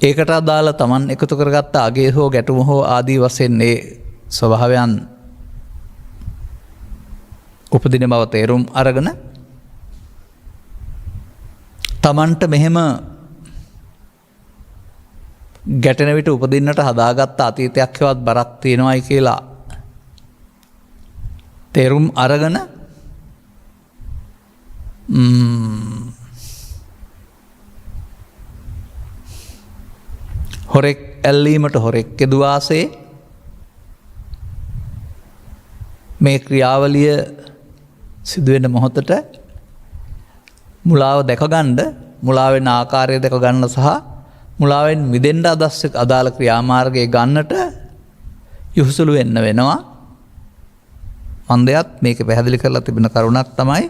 ඒකට අදාළ Taman එකතු කරගත්ත අගේ හෝ ගැටුම හෝ ආදී වශයෙන් ඒ ස්වභාවයන් උපදින බව තේරුම් අරගෙන Tamanට මෙහෙම ගැටෙන විට උපදින්නට හදාගත්ත අතීතයක් හෙවත් බරක් තියෙනවායි කියලා තේරුම් අරගෙන හොරෙක් ඇල්ලීමට හොරෙක් කෙදුවාසේ මේ ක්‍රියාවලිය සිදුවෙන මොහොතට මුලාව දැකගන්න, මුලාවෙන ආකාරය දැකගන්න සහ මුලාවෙන් මිදෙන්න අදාළ ක්‍රියාමාර්ගය ගන්නට යොහුසුළු වෙන්න වෙනවා. මන්දයත් මේක පැහැදිලි කරලා තිබෙන කරුණක් තමයි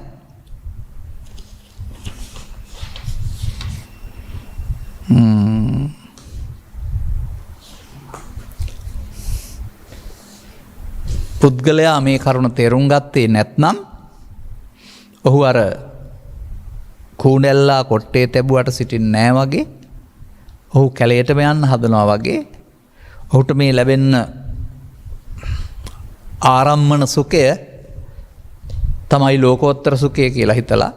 පුද්ගලයා මේ කරුණ තේරුම් ගත්තේ නැත්නම් ඔහු අර කූඩැල්ලා කොට්ටේ තැබුවට සිටින්නේ නැහැ වගේ, ඔහු කැලේටම යන්න හදනවා වගේ, ඔහුට මේ ලැබෙන ආරම්මන සුඛය තමයි ලෝකෝත්තර සුඛය කියලා හිතලා,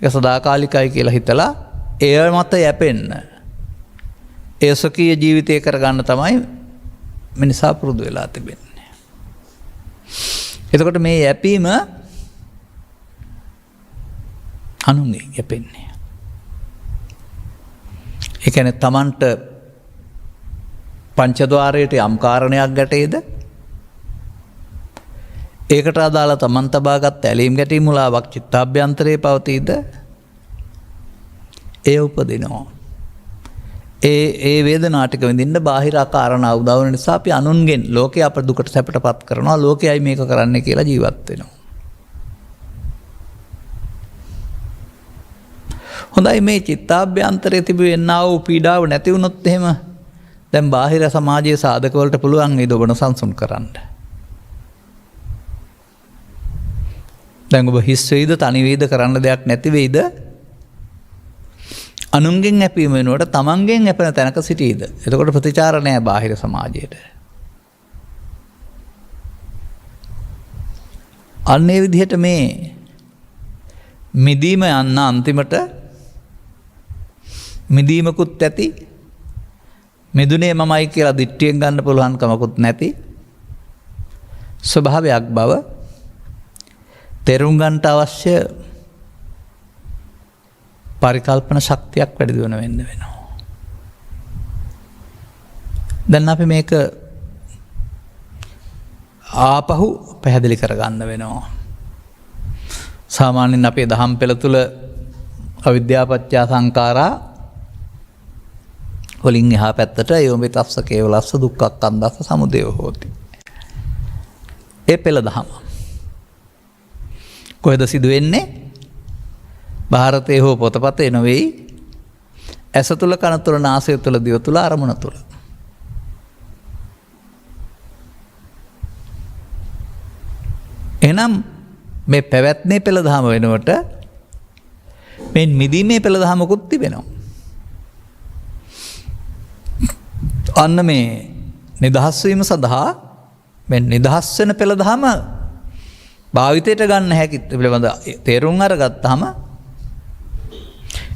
ඒක සදාකාලිකයි කියලා හිතලා එය මත යැපෙන්න, ඒ සුඛී ජීවිතය කරගන්න තමයි මිනිසා පුරුදු වෙලා තිබෙන්නේ. එතකොට මේ යැපීම අනුන්ගෙන් යැපෙන්නේ. ඒ කියන්නේ Tamanට පංචද්වාරයට යම් කාරණයක් ගැටේද, ඒකට අදාළ Taman තබාගත් ඇලීම් ගැටීම් මුලාවක් චිත්තාභ්‍යන්තරයේ පවතීද, ඒ උපදිනවා. ඒ වේදනා ටික විඳින්න බාහිර කාරණා උදව් වෙන නිසා අපි අනුන්ගෙන් ලෝකේ අප දුකට සැපටපත් කරනවා, ලෝකයයි මේක කරන්නේ කියලා ජීවත් වෙනවා. හොඳයි, මේ චිත්තාභ්‍යන්තරයේ තිබෙනා වූ පීඩාව නැති වුණොත් එහෙම දැන් බාහිර සමාජයේ සාධක වලට පුළුවන් නේද ඔබ සංසුන් කරන්න? දැන් ඔබ හිස් වෙයිද, තනි වෙයිද, කරන්න දෙයක් නැති වෙයිද? අනුන්ගෙන් යැපීම වෙනුවට තමන්ගෙන් යැපෙන තැනක සිටීද? එතකොට ප්‍රතිචාර නැහැ බාහිර සමාජයට. අන්න ඒ විදිහට මේ මිදීම යන්න අන්තිමට මිදීමකුත් ඇති, මිදුනේ මමයි කියලා දිට්ඨියෙන් ගන්න පුළුවන් කමකුත් නැති, ස්වභාවයක් බව තේරුම් ගන්නට අවශ්‍ය පරිකල්පන ශක්තියක් වැඩි දියුණ වෙන්න වෙනවා. දැන් අපි මේක ආපහු පැහැදිලි කරගන්න වෙනවා. සාමාන්‍යයෙන් අපේ දහම් පෙළ තුල අවිද්‍යාපච්චා සංඛාරා වලින් එහා පැත්තට යෝමිතස්ස කේවලස්ස දුක්ඛක්ඛන්දස්ස සමුදය හෝති. ඒ පෙළ දහම කොහෙද සිදු වෙන්නේ? භාරතයේ හෝ පොතපතේ නෙවෙයි, ඇස තුල, කන තුල, නාසය තුල, දිව තුල, අරමුණ තුල. එහෙනම් මේ පැවැත්මේ පෙළ දහම වෙනුවට මේ මිදීමේ පෙළ දහමකුත් තිබෙනවා. අන්න මේ නිදහස් වීම සඳහා මේ නිදහස් වෙන පෙළ දහම භාවිතයට ගන්න හැකි පිළිබඳ තේරුම් අරගත්තාම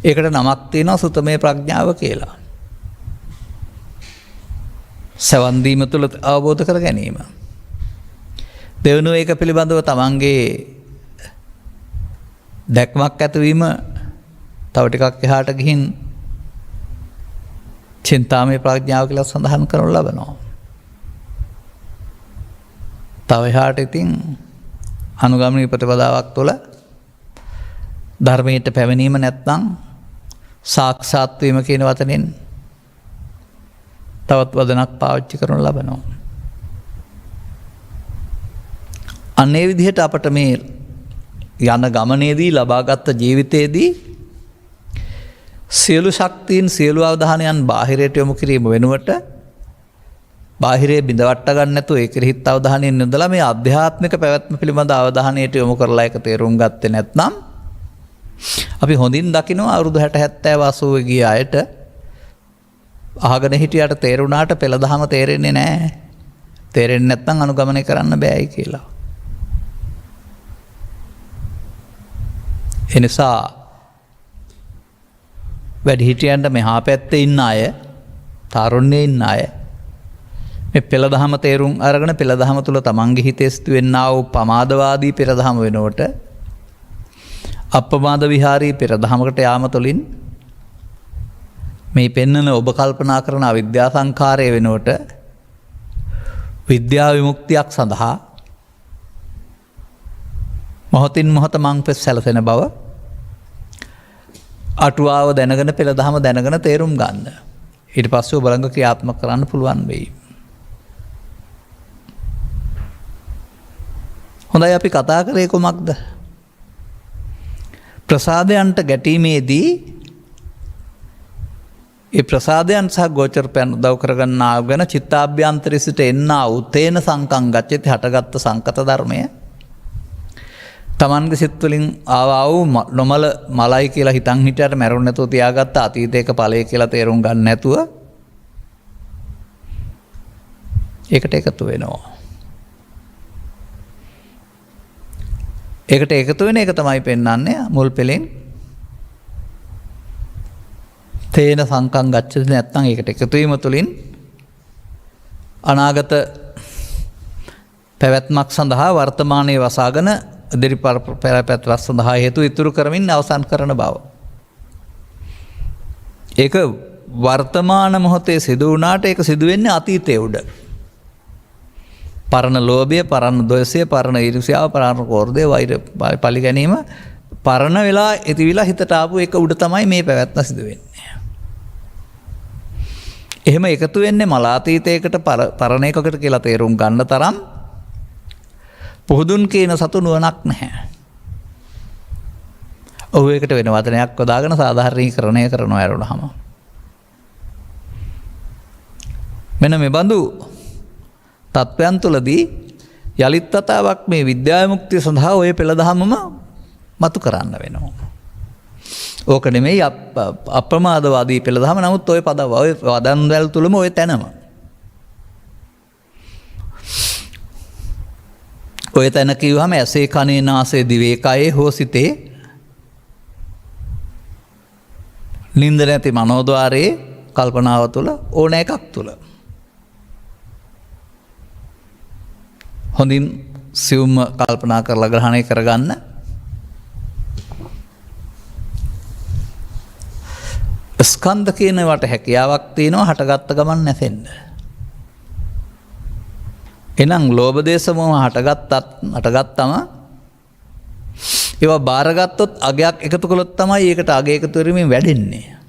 ඒකට නමක් තියෙනවා සුතමේ ප්‍රඥාව කියලා. සවන් දීම තුළ අවබෝධ කර ගැනීම. දෙවනුව ඒක පිළිබඳව තමන්ගේ දැක්මක් ඇතිවීම තව ටිකක් එහාට ගිහින් චින්තාමය ප්‍රඥාව කියලා සඳහන් කරනු ලබනවා. තව එහාට ඉතින් අනුගමනීය ප්‍රතිපදාවක් තුළ ධර්මයට පැමිණීම නැත්නම් සාක්ෂාත් වීම කියන වචනෙන් තවත් වදනක් පාවිච්චි කරනු ලබනවා. අන්නේ විදිහට අපට මේ යන ගමනේදී ලබාගත් ජීවිතයේදී සියලු ශක්තියින් සියලු අවධානයන් බාහිරයට යොමු කිරීම වෙනුවට බාහිරේ බිඳවට්ට ගන්න නැතුව ඒක හිත අවධානයෙන් යොදලා මේ ආධ්‍යාත්මික පැවැත්ම පිළිබඳ අවධානයට යොමු කරලා ඒක තේරුම් ගත්තේ නැත්නම් අපි හොඳින් දකිනවා අවුරුදු 60 70 80 ගිය අයට අහගෙන හිටියට තේරුණාට පෙළ දහම තේරෙන්නේ නැහැ. තේරෙන්නේ නැත්නම් අනුගමනය කරන්න බෑයි කියලා. එනිසා වැඩිහිටියන්ට මෙහා පැත්තේ ඉන්න අය, තරුණයේ ඉන්න අය මේ පෙළ දහම තේරුම් අරගෙන පෙළ දහම තුල තමන්ගේ හිතේ සිදුවෙනා වූ පමාදවාදී පෙර දහම වෙනුවට අප්‍රමාද විහාරී පෙර දහමකට යාම තුළින් මේ පෙන්නන ඔබ කල්පනා කරන අවිද්‍යා සංඛාරය වෙනුවට විද්‍යා විමුක්තියක් සඳහා මොහොතින් මොහොත මංපෙස් සැලසෙන බව අටුවාව දැනගෙන පෙළ දහම දැනගෙන තේරුම් ගන්න. ඊට පස්සේ බලංග ක්‍රියාත්මක කරන්න පුළුවන් වෙයි. හොඳයි, අපි කතා කරේ කොමක්ද? ප්‍රසාදයන්ට ගැටීමේදී ඒ ප්‍රසාදයන් සහ ගෝචරපයන් උදව් කරගන්නා ගැන චිත්තාභ්‍යන්තරය සිට එන්නා වූ තේන සංකං ගච්ඡති හටගත් සංකත ධර්මය තමන්ගේ සිත් වලින් ආවා වූ නොමල මලයි කියලා හිතන් හිටියට මැරුණ නැතුව තියාගත්ත අතීතයක ඵලය කියලා තේරුම් ගන්න නැතුව ඒකට එකතු වෙනවා. ඒකට එකතු වෙන එක තමයි පෙන්වන්නේ මුල් පෙළෙන් තේන සංකං ගච්ඡති. නැත්නම් ඒකට එකතු වීම තුළින් අනාගත පැවැත්මක් සඳහා වර්තමානයේ වසාගෙන ඉදිරි පැවැත්මක් සඳහා හේතු ඉතුරු කරමින් අවසන් කරන බව. ඒක වර්තමාන මොහොතේ සිදු වුණාට ඒක සිදු වෙන්නේ අතීතයේ උඩ. පරණ ලෝභය, පරණ ද්වේෂය, පරණ ඊර්ෂ්‍යාව, පරණ කෝර්ධය, වෛර පලි ගැනීම පරණ වෙලා ඉතිවිලා හිතට ආපු එක උඩ තමයි මේ පැවැත්ම සිදු වෙන්නේ. එහෙම එකතු වෙන්නේ මලාතීතයකට පරණ එකකට කියලා තේරුම් ගන්න තරම් පුහුදුන් කියන සතු නුවණක් නැහැ. ඔහු එකට වෙන වචනයක් යොදාගෙන සාධාරණීකරණය කරනවා ඇරුණාම. මෙන්න මේ බඳු තත්ත්වයන් තුළදී යලිත් තතාවක් මේ විද්‍යා විමුක්තිය සඳහා ඔය පෙළ දහමම මතු කරන්න වෙනවා. ඕක නෙමෙයි අප්‍රමාදවාදී පෙළ දහම. නමුත් ඔය ඔය වදන් වැල් තුලම ඔය තැනම. ඔය තැන කිව්වම ඇසේ කනේ නාසයේ දිවේ කයේ හෝ සිතේ නින්ද නැති මනෝද්වාරයේ කල්පනාව තුළ ඕන එකක් තුළ හොඳින් සියුම්ම කල්පනා කරලා ග්‍රහණය කරගන්න. ස්කන්ධ කියනවට හැකියාවක් තියෙනවා හටගත්ත ගමන් නැසෙන්න. එනම් ලෝභ දේශ මොහ හටගත්තම ඒවා බාරගත්තොත් අගයක් එකතු කළොත් තමයි ඒකට අගය එකතු වෙමින් වැඩෙන්නේ.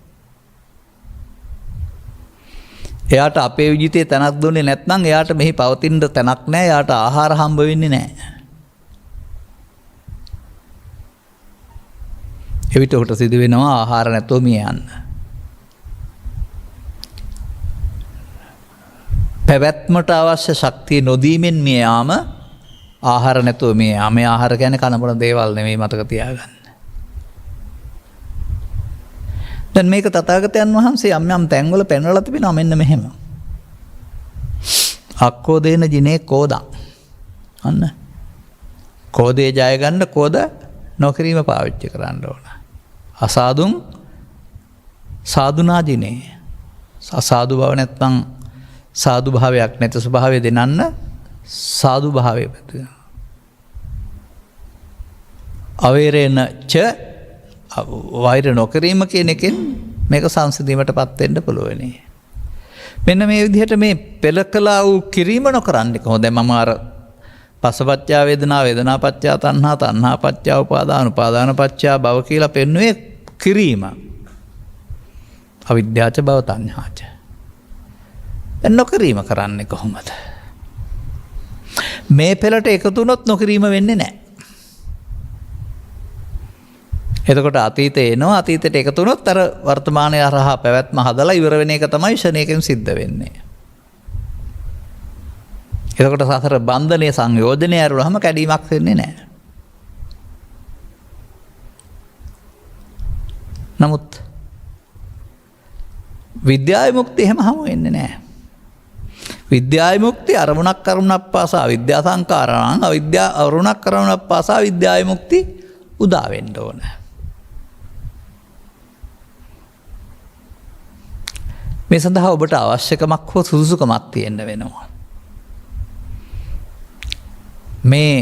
එයාට අපේ විජිතේ තැනක් දුන්නේ නැත්නම් එයාට මෙහි පවතින තැනක් නැහැ. එයාට ආහාර හම්බ වෙන්නේ නැහැ. එවිට ඔහුට සිදු වෙනවා ආහාර නැතුව මිය යන්න. පැවැත්මට අවශ්‍ය ශක්තිය නොදීමෙන් මිය යාම ආහාර නැතුව මිය යාම. මේ ආහාර කියන්නේ කනබුන දේවල් නෙමෙයි මතක තියාගන්න. දැන් මේක තථාගතයන් වහන්සේ යම් යම් තැන්වල පෙන්වලා තිබෙනවා මෙන්න මෙහෙම. අක්කෝදේන ජිනේ කෝදං. අන්න. කෝදේ ජය ගන්න කෝද නොකිරීම පාවිච්චි කරන්න ඕන. අසාදුන් සාදුනා ජිනේ. අසාදු බව නැත්නම් සාදු භාවයක් නැති ස්වභාවය දෙනන්න සාදු භාවය පැතුන. අවේරේන ච වෛර නොකිරීම කියන එකෙන් මේක සංසිඳීමට පත්වෙන්න පුළුවනි. මෙන්න මේ විදිහට මේ පෙළ කළා වූ කිරීම නොකරන්නේ කොහොමද? මම අර පස්සපච්චා වේදනා වේදනා පච්චා තණ්හා තණ්හා පච්චා උපාදාන උපාදාන පච්චා භව කියලා පෙන්වුවේ කිරීම. අවිද්‍යාච භව තණ්හාච. නොකිරීම කරන්නේ කොහොමද? මේ පෙළට එකතු වුණොත් නොකිරීම වෙන්නේ නැහැ. එතකොට අතීතේ එනවා. අතීතයට එකතු වුණොත් අර වර්තමානයේ හරහා පැවැත්ම හදලා ඉවර වෙන එක තමයි ෂණයකින් සිද්ධ වෙන්නේ. එතකොට සසර බන්ධනයේ සංයෝජනය ඇරුණාම කැඩීමක් වෙන්නේ නැහැ. නමුත් විද්‍යා විමුක්තිය එහෙම හමු වෙන්නේ නැහැ. විද්‍යා විමුක්තිය අරමුණක් කරුණක් පාසා විද්‍යා සංකාරණ අවිද්‍යා අරුණක් කරුණක් පාසා විද්‍යා විමුක්ති උදා වෙන්න ඕන. මේ සඳහා ඔබට අවශ්‍යකමක් හෝ සුදුසුකමක් තියෙන්න වෙනවා. මේ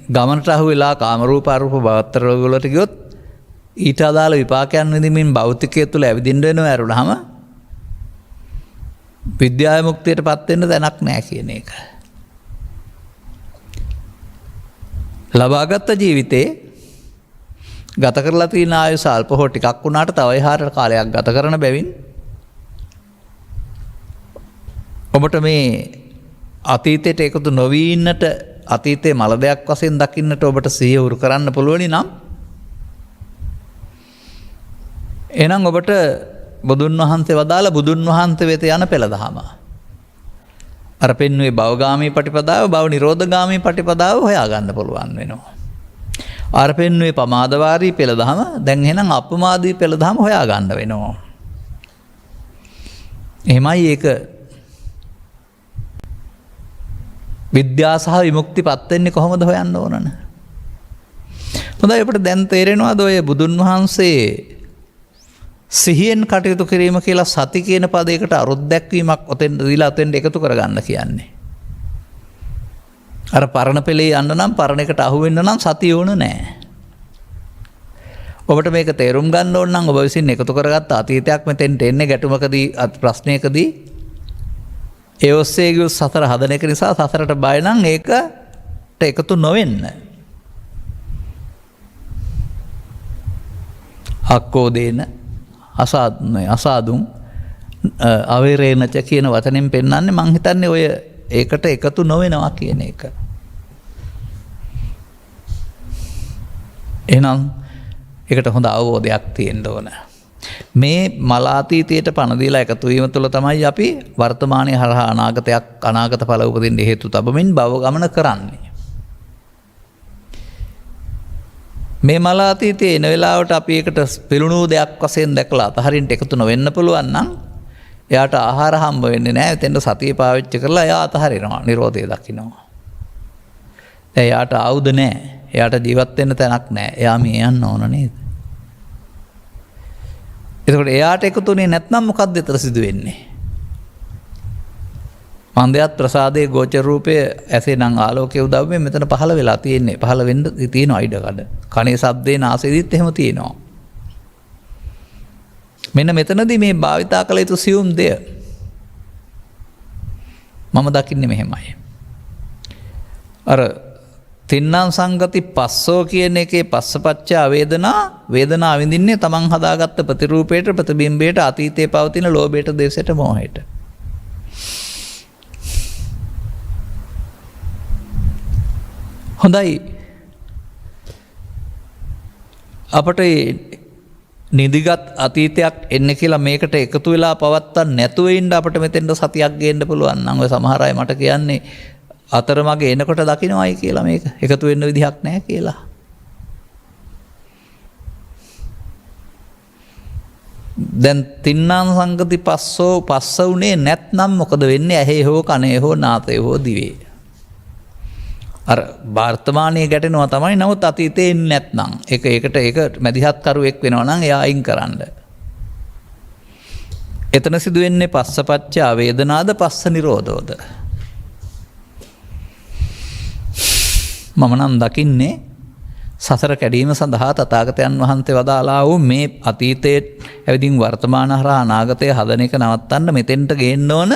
ගමනට අහු වෙලා කාමරූප අරූප භවතර වලට ගියොත් ඊට අදාළ විපාකයන් විඳින්මින් භෞතිකය තුළ ඇවිදින්න වෙනවා ඇරුණාම විද්‍යා විමුක්තියට පත් වෙන්න දැනක් නැහැ කියන එක. ලබාගත් ජීවිතේ ගත කරලා තියෙන ආයුෂ අල්ප හෝ ටිකක් වුණාට තව එහාට කාලයක් ගත කරන බැවින් ඔබට මේ අතීතයට එකතු නොවී ඉන්නට අතීතයේ මල දෙයක් වශයෙන් දකින්නට ඔබට සිහිය උරු කරන්න පුළුවනි නම් එහෙනම් ඔබට බුදුන් වහන්සේ වදාළ බුදුන් වහන්සේ වෙත යන පෙළ දහම. අර පෙන්වුවේ භවගාමී පටිපදාව භව නිරෝධගාමී පටිපදාව හොයාගන්න පුළුවන් වෙනවා. අර පෙන්වුවේ පමාදවාරී පෙළ දහම දැන් එහෙනම් අපමාදී පෙළ දහම හොයාගන්න වෙනවා. එහෙමයි ඒක විද්‍යා සහ විමුක්ති පත් වෙන්නේ කොහොමද හොයන්න ඕනන? හොඳයි අපිට දැන් තේරෙනවාද ඔය බුදුන් වහන්සේ සිහියෙන් කටයුතු කිරීම කියලා සති කියන පදයකට අරුත් දැක්වීමක් ඔතෙන් දීලා ඔතෙන් එකතු කරගන්න කියන්නේ. අර පරණ පෙළේ යන්න නම් පරණ එකට අහු වෙන්න නම් සතිය ඕන නැහැ. ඔබට මේක තේරුම් ගන්න ඕන නම් ඔබ විසින් එකතු කරගත්ත අතීතයක් මෙතෙන්ට එන්නේ ගැටුමකදී ප්‍රශ්නයකදී ඒ ඔස්සේ ගිය සතර හදන එක නිසා සසරට බය නම් ඒකට එකතු නොවෙන්න. අක්කෝදේන අසාදුන් අවේරේනච කියන වචනෙන් පෙන්වන්නේ මං හිතන්නේ ඔය ඒකට එකතු නොවෙනවා කියන එක. එහෙනම් ඒකට හොඳ අවබෝධයක් තියෙන්න ඕන. මේ මලාතීතයට පණ දීලා එකතු වීම තුළ තමයි අපි වර්තමානයේ හරහා අනාගත ඵල උපදින්න හේතු තබමින් භව ගමන කරන්නේ. මේ මලාතීතයේ එන වෙලාවට අපි ඒකට පිළුණු දෙයක් වශයෙන් දැකලා අතහරින්න එකතු නොවෙන්න පුළුවන් නම් එයාට ආහාර හම්බ වෙන්නේ නැහැ. එතෙන්ට සතිය පාවිච්චි කරලා එයා අතහරිනවා. නිරෝධය දකින්නවා. එයාට ආයුධ නැහැ. එයාට ජීවත් වෙන්න තැනක් නැහැ. එයා මේ යන්න ඕන නේද? එතකොට එයාට එකතුනේ නැත්නම් මොකක්ද එතන සිදු වෙන්නේ? මන්දයත් ප්‍රසාදයේ ගෝචර රූපය ඇසේ නම් ආලෝකයේ උදව්වෙන් මෙතන පහළ වෙලා තියෙන්නේ. පහළ වෙන්න තියෙනවා ඉඩකඩ. කනේ ශබ්දේ නාසයේදීත් එහෙම තියෙනවා. මෙන්න මෙතනදී මේ භාවිතා කළ යුතු සියුම් දෙය මම දකින්නේ මෙහෙමයි. අර තින්නම් සංගති පස්සෝ කියන එකේ පස්සපච්චා වේදනා විඳින්නේ තමන් හදාගත්ත ප්‍රතිරූපයට ප්‍රතිබිම්බයට අතීතයේ පවතින ලෝභයට දේශයට මෝහයට. හොඳයි අපට නිදිගත් අතීතයක් එන්න කියලා මේකට එකතු වෙලා පවත්තන්න නැතුව ඉන්න අපිට මෙතෙන්ට සතියක් ගේන්න පුළුවන් නම් ඔය සමහර අය මට කියන්නේ අතරමඟ එනකොට දකින්නයි කියලා මේක එකතු වෙන්න විදිහක් නැහැ කියලා. දැන් තින්නම් සංගති පස්ස උනේ නැත්නම් මොකද වෙන්නේ? ඇහි හෝ කනේ හෝ නාසයේ හෝ දිවේ. අර වර්තමානයේ ගැටෙනවා තමයි. නමුත් අතීතේ ඉන්නේ නැත්නම් ඒක මැදිහත් කරුවෙක් වෙනවා නම් එයා අයින් කරන්න. එතන සිදු වෙන්නේ පස්සපච්චා වේදනාද පස්ස නිරෝධෝද? මම නම් දකින්නේ සසර කැඩීම සඳහා තථාගතයන් වහන්සේ වදාළා වූ මේ අතීතයේ ඇවිදින් වර්තමාන හරහා අනාගතය හදන එක නවත්තන්න මෙතෙන්ට ගේන්න ඕන.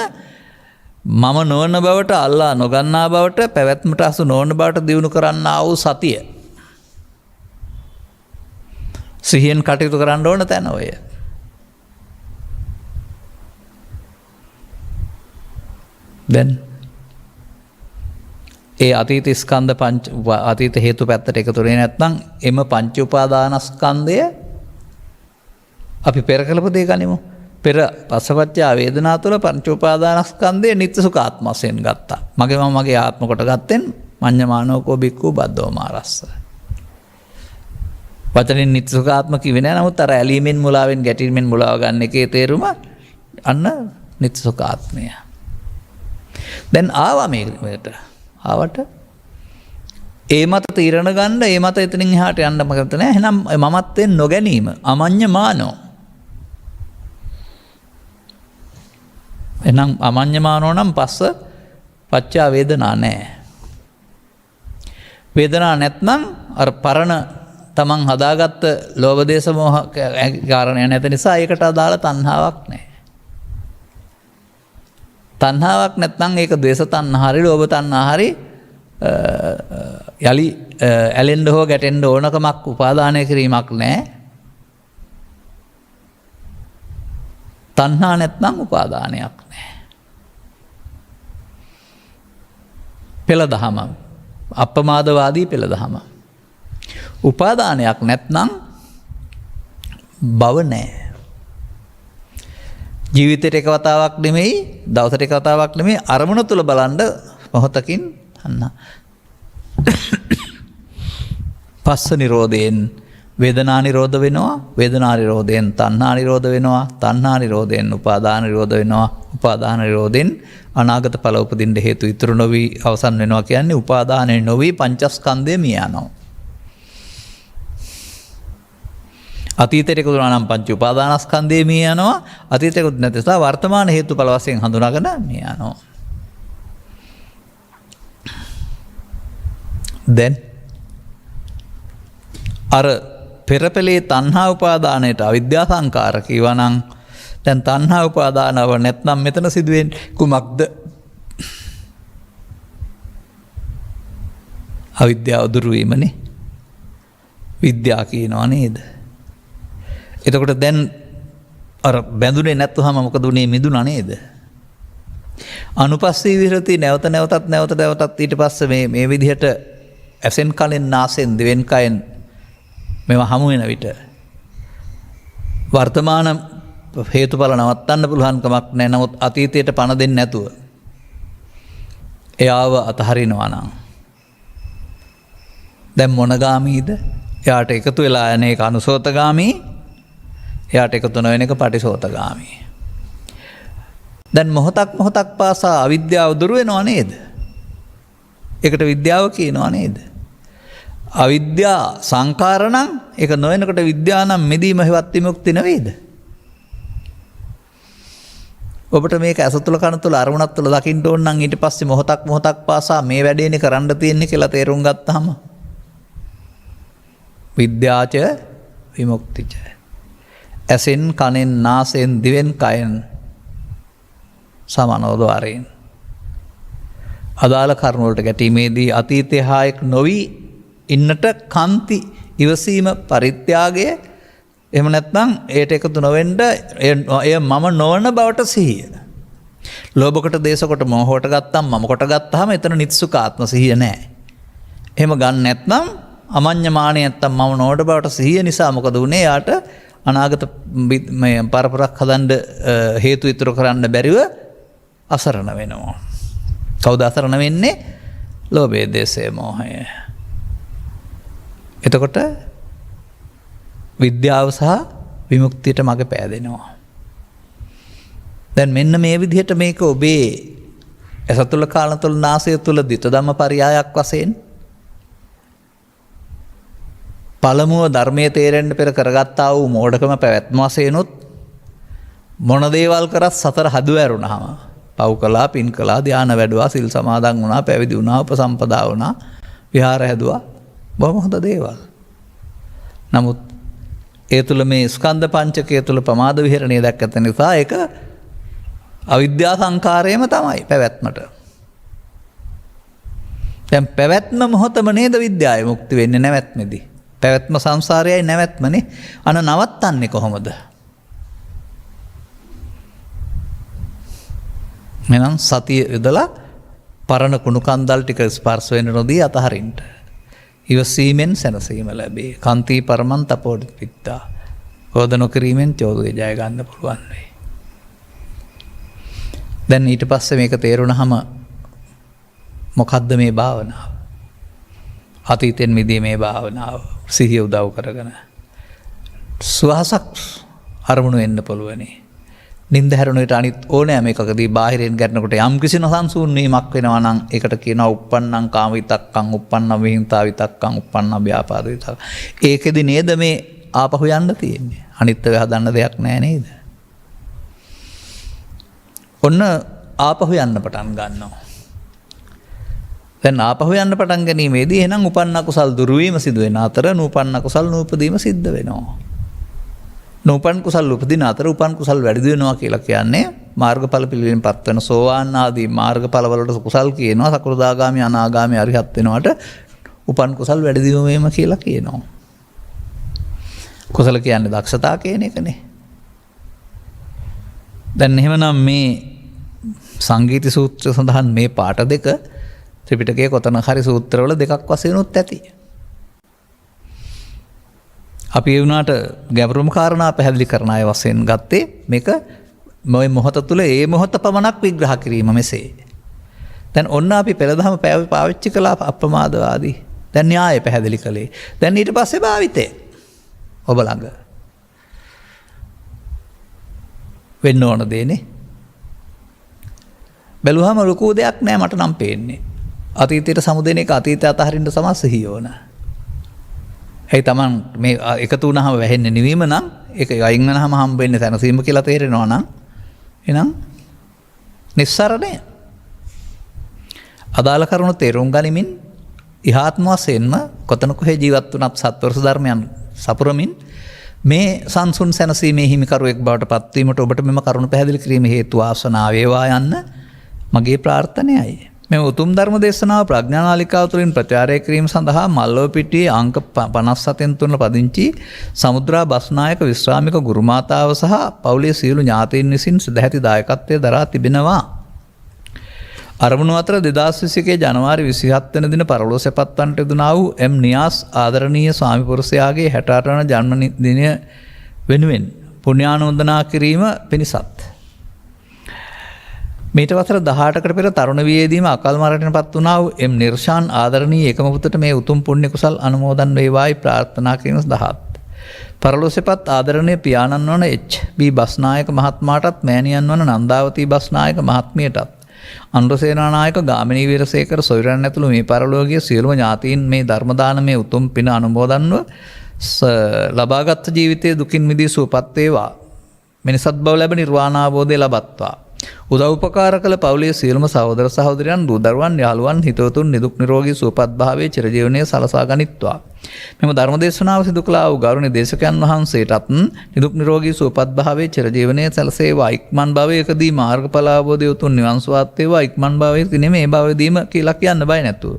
මම නොවන බවට අල්ලා නොගන්නා බවට පැවැත්මට අසු නොවන බවට දියුණු කරන්නා වූ සතිය සිහියෙන් කටයුතු කරන්න ඕන තැන ඔය. දැන් ඒ අතීත ස්කන්ධ අතීත හේතු පැත්තට එකතු වෙන්නේ නැත්නම් එම පංච උපාදානස්කන්ධය අපි පෙර කළපු දේ ගනිමු. පෙර පස්සපච්චා වේදනා තුළ පංච උපාදානස්කන්ධය නිත්‍ය සුඛාත්ම වශයෙන් ගත්තා. මගේ ආත්ම කොට ගත්තෙන් මඤ්ඤමානෝකෝ බික්ඛු බද්දෝ මාරස්ස. වචනෙන් නිත්‍ය සුඛාත්ම කිව්වේ නැහැ. නමුත් අර ඇලීමෙන් මුලාවෙන් ගැටීමෙන් මුලාව ගන්න එකේ තේරුම අන්න නිත්‍ය සුඛාත්මය. දැන් ආවා මේකට. ආවට ඒ මත තීරණ ගන්න ඒ මත එතනින් එහාට යන්න මොකද නැහැ. එහෙනම් මමත්වෙන් නොගැනීම අමඤ්ඤමානෝ. එහෙනම් අමඤ්ඤමානෝ නම් පස්ස පච්චා වේදනා නැහැ. වේදනා නැත්නම් අර පරණ තමන් හදාගත්ත ලෝභ දේශ මොහ කාරණය නැත නිසා ඒකට අදාළ තණ්හාවක් නැහැ. තණ්හාවක් නැත්නම් ඒක ද්වේෂ තණ්හා හරි ලෝභ තණ්හා හරි යලි ඇලෙන්න හෝ ගැටෙන්න ඕනකමක් උපාදානය කිරීමක් නැහැ. තණ්හා නැත්නම් උපාදානයක් නැහැ. පෙළදහම අප්‍රමාදවාදී පෙළදහම. උපාදානයක් නැත්නම් භව නැහැ. ජීවිතේට එක වතාවක් නෙමෙයි දවසට එක වතාවක් නෙමෙයි අරමුණ තුල බලන්න මොහොතකින් අන්න පස්ස නිරෝධයෙන් වේදනා නිරෝධ වෙනවා. වේදනා නිරෝධයෙන් තණ්හා නිරෝධ වෙනවා. තණ්හා නිරෝධයෙන් උපාදාන නිරෝධ වෙනවා. උපාදාන නිරෝධයෙන් අනාගත ඵල උපදින්න හේතු ඉතුරු නොවි අවසන් වෙනවා. කියන්නේ උපාදානය නොවි පංචස්කන්ධය මිය යනවා. අතීතයට එකතු වුණා නම් පංච උපාදානස්කන්ධය මිය යනවා. අතීතයට එකතු නැති නිසා වර්තමාන හේතුඵල වශයෙන් හඳුනාගෙන මිය යනවා. දැන් අර පෙරපෙළේ තණ්හා උපාදානයට අවිද්‍යා සංකාර කියවා නම් දැන් තණ්හා උපාදානව නැත්නම් මෙතන සිදුවෙන්නේ කුමක්ද? අවිද්‍යාව දුරු වීමනේ. විද්‍යාව කියනවා නේද? එතකොට දැන් අර බැඳුනේ නැත්නම් මොකද උනේ? මිදුණා නේද? අනුපස්සී විහෙරති නැවත නැවතත් ඊට පස්සේ මේ විදිහට ඇසෙන් කනෙන් නාසෙන් දිවෙන් කයෙන් මේවා හමු වෙන විට වර්තමාන හේතුඵල නවත්තන්න පුළුවන් කමක් නැහැ. නමුත් අතීතයට පණ දෙන්නේ නැතුව එයාව අතහරිනවා නම් දැන් මොනගාමීද? එයාට එකතු වෙලා යන එක අනුසෝතගාමී. එයාට එකතු නොවන එක පටිසෝතගාමී. දැන් මොහොතක් පාසා අවිද්‍යාව දුරු වෙනවා නේද? ඒකට විද්‍යාව කියනවා නේද? අවිද්‍යා සංකාර නම් ඒක නොවනකොට විද්‍යාව නම් මිදීම හේවත් විමුක්ති නෙවෙයිද? ඔබට මේක ඇස තුළ කන තුළ අරමුණක් තුළ දකින්න ඕන නම් ඊට පස්සේ මොහොතක් පාසා මේ වැඩේනේ කරන්න තියෙන්නේ කියලා තේරුම් ගත්තාම විද්‍යාච විමුක්තිච. ඇසෙන් කනෙන් නාසයෙන් දිවෙන් කයෙන් සමනෝදවාරයෙන් අදාළ කරුණුවලට ගැටීමේදී අතීතය හා එක් නොවී ඉන්නට කන්ති ඉවසීම පරිත්‍යාගය එහෙම නැත්නම් ඒට එකතු නොවෙන්න එය මම නොවන බවට සිහිය. ලෝභකට දේශකොට මොහොට ගත්තම් මම කොට ගත්තාම එතන නිත්සුකාත්ම සිහිය නැහැ. එහෙම ගන්න නැත්නම් අමඤ්ඤමාණය නැත්නම් මම නොවන බවට සිහිය නිසා මොකද උනේ? යාට අනාගත මේ පරපරක් හදන්න හේතු ඉතුරු කරන්න බැරිව අසරණ වෙනවා. කවුද අසරණ වෙන්නේ? ලෝභය, දේශය, මෝහය. එතකොට විද්‍යාව සහ විමුක්තියට මඟ පෑදෙනවා. දැන් මෙන්න මේ විදිහට මේක ඔබේ ඇස තුළ කන තුළ නාසය තුළ දිට ධම්ම පරියායක් වශයෙන් පළමුව ධර්මයේ තේරෙන්න පෙර කරගත්තා වූ මෝඩකම පැවැත්ම වශයෙන්ුත් මොන දේවල් කරත් සතර හදුව ඇරුණාම පව් කළා, පින් කළා, ධානය වැඩුවා, සිල් සමාදන් වුණා, පැවිදි වුණා, උපසම්පදා වුණා, විහාර හැදුවා. බොහොම හොඳ දේවල්. නමුත් ඒ තුළ මේ ස්කන්ධ පංචකය තුළ ප්‍රමාද විහරණය දැක්කත නිසා ඒක අවිද්‍යා සංකාරයම තමයි පැවැත්මට. දැන් පැවැත්ම මොහොතම නේද විද්‍යාවේ මුක්ති වෙන්නේ නැවැත්මේදී. පැවැත්ම සංසාරයයි නැවැත්මනේ. අන නවත්තන්නේ කොහොමද? මෙනම් සතිය යොදලා පරණ කුණු කන්දල් ටික ස්පර්ශ වෙන්න නොදී අතහරින්න. ඉවසීමෙන් සැනසීම ලැබේ. කන්ති පරමන් තපෝඩි පිත්තා. කෝධ නොකිරීමෙන් චෝදය ජය ගන්න පුළුවන් වෙයි. දැන් ඊට පස්සේ මේක තේරුණාම මොකද්ද මේ භාවනාව? අතීතෙන් මිදීමේ භාවනාව. සිහිය උදව් කරගෙන සුවහසක් අරමුණු වෙන්න පුළුවනි. නින්ද හැරුණේට අනිත් ඕනෑම එකකදී බාහිරින් ගැටෙනකොට යම් කිසි නොසන්සුන් වීමක් වෙනවා නම් ඒකට කියනවා uppannam kama vitakkam uppannam vihinta vitakkam uppannam vyapada vitakkam. ඒකෙදි නේද මේ ආපහු යන්න තියෙන්නේ. අනිත්ව හදන්න දෙයක් නැහැ නේද? ඔන්න ආපහු යන්න පටන් ගන්නවා. දැන් ආපහු යන්න පටන් ගැනීමේදී එහෙනම් උපන්න කුසල් දුරු වීම සිදු වෙන අතර නූපන්න කුසල් නූපදීම සිද්ධ වෙනවා. නූපන් කුසල් උපදින අතර උපන් කුසල් වැඩි වෙනවා කියලා කියන්නේ මාර්ගඵල පිළිවෙලින් පත් වෙන සෝවාන් ආදී මාර්ගඵල වලට කුසල් කියනවා. සකෘදාගාමි අනාගාමි අරිහත් වෙනවට උපන් කුසල් වැඩි දියුම කියලා කියනවා. කුසල කියන්නේ දක්ෂතා කියන එකනේ. දැන් එහෙමනම් මේ සංගීති සූත්‍ර සඳහන් මේ පාඩ දෙක ත්‍රිපිටකයේ කොතන හරි සූත්‍රවල දෙකක් වශයෙන් උත් ඇති. අපි ඒ වුණාට ගැඹුරුම කාරණා පැහැදිලි කරන අය වශයෙන් ගත්තේ මේක මොයි මොහොත තුල ඒ මොහොත පමණක් විග්‍රහ කිරීම මෙසේ. දැන් ඔන්න අපි පෙරදහම පාවිච්චි කළා අප්‍රමාදවාදී. දැන් න්‍යාය පැහැදිලි කළේ. දැන් ඊට පස්සේ භාවිතේ ඔබ ළඟ වෙන්න ඕන දෙන්නේ. බැලුවම ලොකු දෙයක් නෑ මට නම් පේන්නේ. අතීතයට සමුදෙන එක අතීතය අතහරින්න සමස්සිහිය ඕන. ඒ තමන් මේ එකතු වුණාම වැහෙන්නේ නිවීම නම් ඒක අයින් වෙනහම හම්බ වෙන්නේ තනසීම කියලා තේරෙනවා නම් එහෙනම් නිස්සරණය. අදාළ කරුණු තේරුම් ගනිමින් ඉහාත්ම වශයෙන්ම කොතන කොහේ ජීවත් වුණත් සත්වර්ෂ ධර්මයන් සපුරමින් මේ සංසුන් සැනසීමේ හිමිකරුවෙක් බවට පත්වීමට ඔබට මෙම කරුණු පැහැදිලි කිරීම හේතු වාසනාව වේවා යන්න මගේ ප්‍රාර්ථනයයි. මේ උතුම් ධර්ම දේශනාව ප්‍රඥා නාලිකාව තුළින් ප්‍රචාරය කිරීම සඳහා මල්ලව පිටියේ අංක 57 තුන පදිංචි සමුද්‍රා බස්නායක විශ්‍රාමික ගුරු මාතාව සහ පවුලේ සියලු ඥාතීන් විසින් සදැහැති දායකත්වයේ දරා තිබෙනවා. අරමුණු අතර 2021 ජනවාරි 27 වෙනි දින පරලෝක සැපත්වන්ට යෙදුනා වූ එම් නියාස් ආදරණීය ස්වාමි පුරුෂයාගේ 68 වන ජන්ම දිනය වෙනුවෙන් පුණ්‍යානුමෝදනා කිරීම පිණිසත් මේට වසර 18කට පෙර තරුණ වියේදීම අකල් මරණයටපත් වුණා වූ එම් නිර්ෂාන් ආදරණීය එකම පුතට මේ උතුම් පුණ්‍ය කුසල් අනුමෝදන් වේවායි ප්‍රාර්ථනා කිරීම සඳහාත් පරලෝසෙපත් ආදරණීය පියාණන් වන එච්.බී. බස්නායක මහත්මයාටත් මෑණියන් වන නන්දාවතී බස්නායක මහත්මියටත් අනුරසේනානායක ගාමිණී වීරසේකර සොයුරන් ඇතුළු මේ පරලෝකීය සියලුම ඥාතීන් මේ ධර්ම දානමය උතුම් පින අනුමෝදන්ව ලබාගත් ජීවිතයේ දුකින් මිදී සුවපත් වේවා. මිනිසත් බව ලැබ නිර්වාණ අවබෝධය ලබත්වා. උදව්පකාර කළ පවුලේ සියලුම සහෝදර සහෝදරයන් දූ දරුවන් යාළුවන් හිතවතුන් නිදුක් නිරෝගී සුවපත් භාවයේ චිරජීවනයේ සලසා ගනිත්වා. මෙම ධර්ම දේශනාව සිදු කළා වූ ගෞරවනීය දේශකයන් වහන්සේටත් නිදුක් නිරෝගී සුවපත් භාවයේ චිරජීවනයේ සැලසේවා. ඉක්මන් භවයකදී මාර්ගඵල අවබෝධය උතුම් නිවන් සුවත් වේවා. ඉක්මන් භවයකදී නෙමෙයි මේ භවයේදීම කියලා කියන්න බය නැතුව.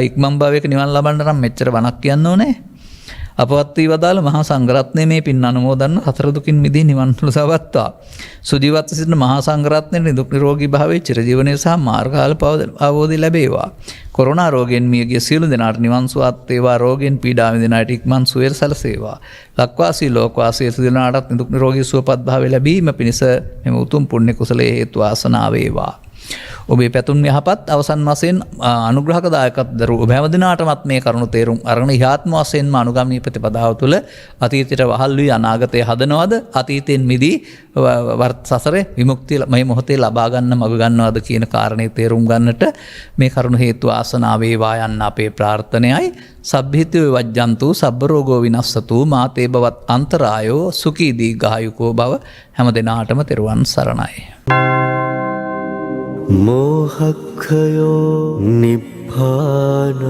ඉක්මන් භවයක නිවන් ලබන්න නම් මෙච්චර වණක් කියන්න ඕනේ. අපවත් වී වදාළ මහා සංඝරත්නය මේ පින් අනුමෝදන් හතර දුකින් මිදී නිවන් සුවවත්වා. සුජීවත්ව සිටින මහා සංඝරත්නයේ නිදුක් නිරෝගී භාවයේ චිරජීවනයේ සහ මාර්ගඵල අවබෝධය ලැබේවා. කොරෝනා රෝගයෙන් මියගිය සියලු දෙනාට නිවන් සුවත් වේවා. රෝගයෙන් පීඩා විඳින අයට ඉක්මන් සුවය සැලසේවා. ලක්වාසී ලෝකවාසී සියලු දෙනාටත් නිදුක් නිරෝගී සුවපත් භාවය ලැබීම පිණිස මෙම උතුම් පුණ්‍ය කුසලයේ හේතු වාසනා වේවා. ඔබේ පැතුම් යහපත් අවසන් වශයෙන් අනුග්‍රහක දායකත්ව දරු ඔබ හැම දිනාටමත් මේ කරුණු තේරුම් අරගෙන ඉහාත්ම වශයෙන්ම අනුගාමී ප්‍රතිපදාව තුළ අතීතයට වහල් වී අනාගතය හදනවද අතීතයෙන් මිදී සසරේ විමුක්තිය මේ මොහොතේ ලබා ගන්න මඟ ගන්නවද කියන කාරණේ තේරුම් ගන්නට මේ කරුණු හේතු ආසනාව වේවා යන්න අපේ ප්‍රාර්ථනයයි. සබ්බිහිතෝ වජ්ජන්තු සබ්බ රෝගෝ විනස්සතු මාතේ බවත් අන්තරායෝ සුඛී දීඝායුකෝ භව හැම දිනාටම තෙරුවන් සරණයි. මෝහක්ඛයෝ නිබ්බානං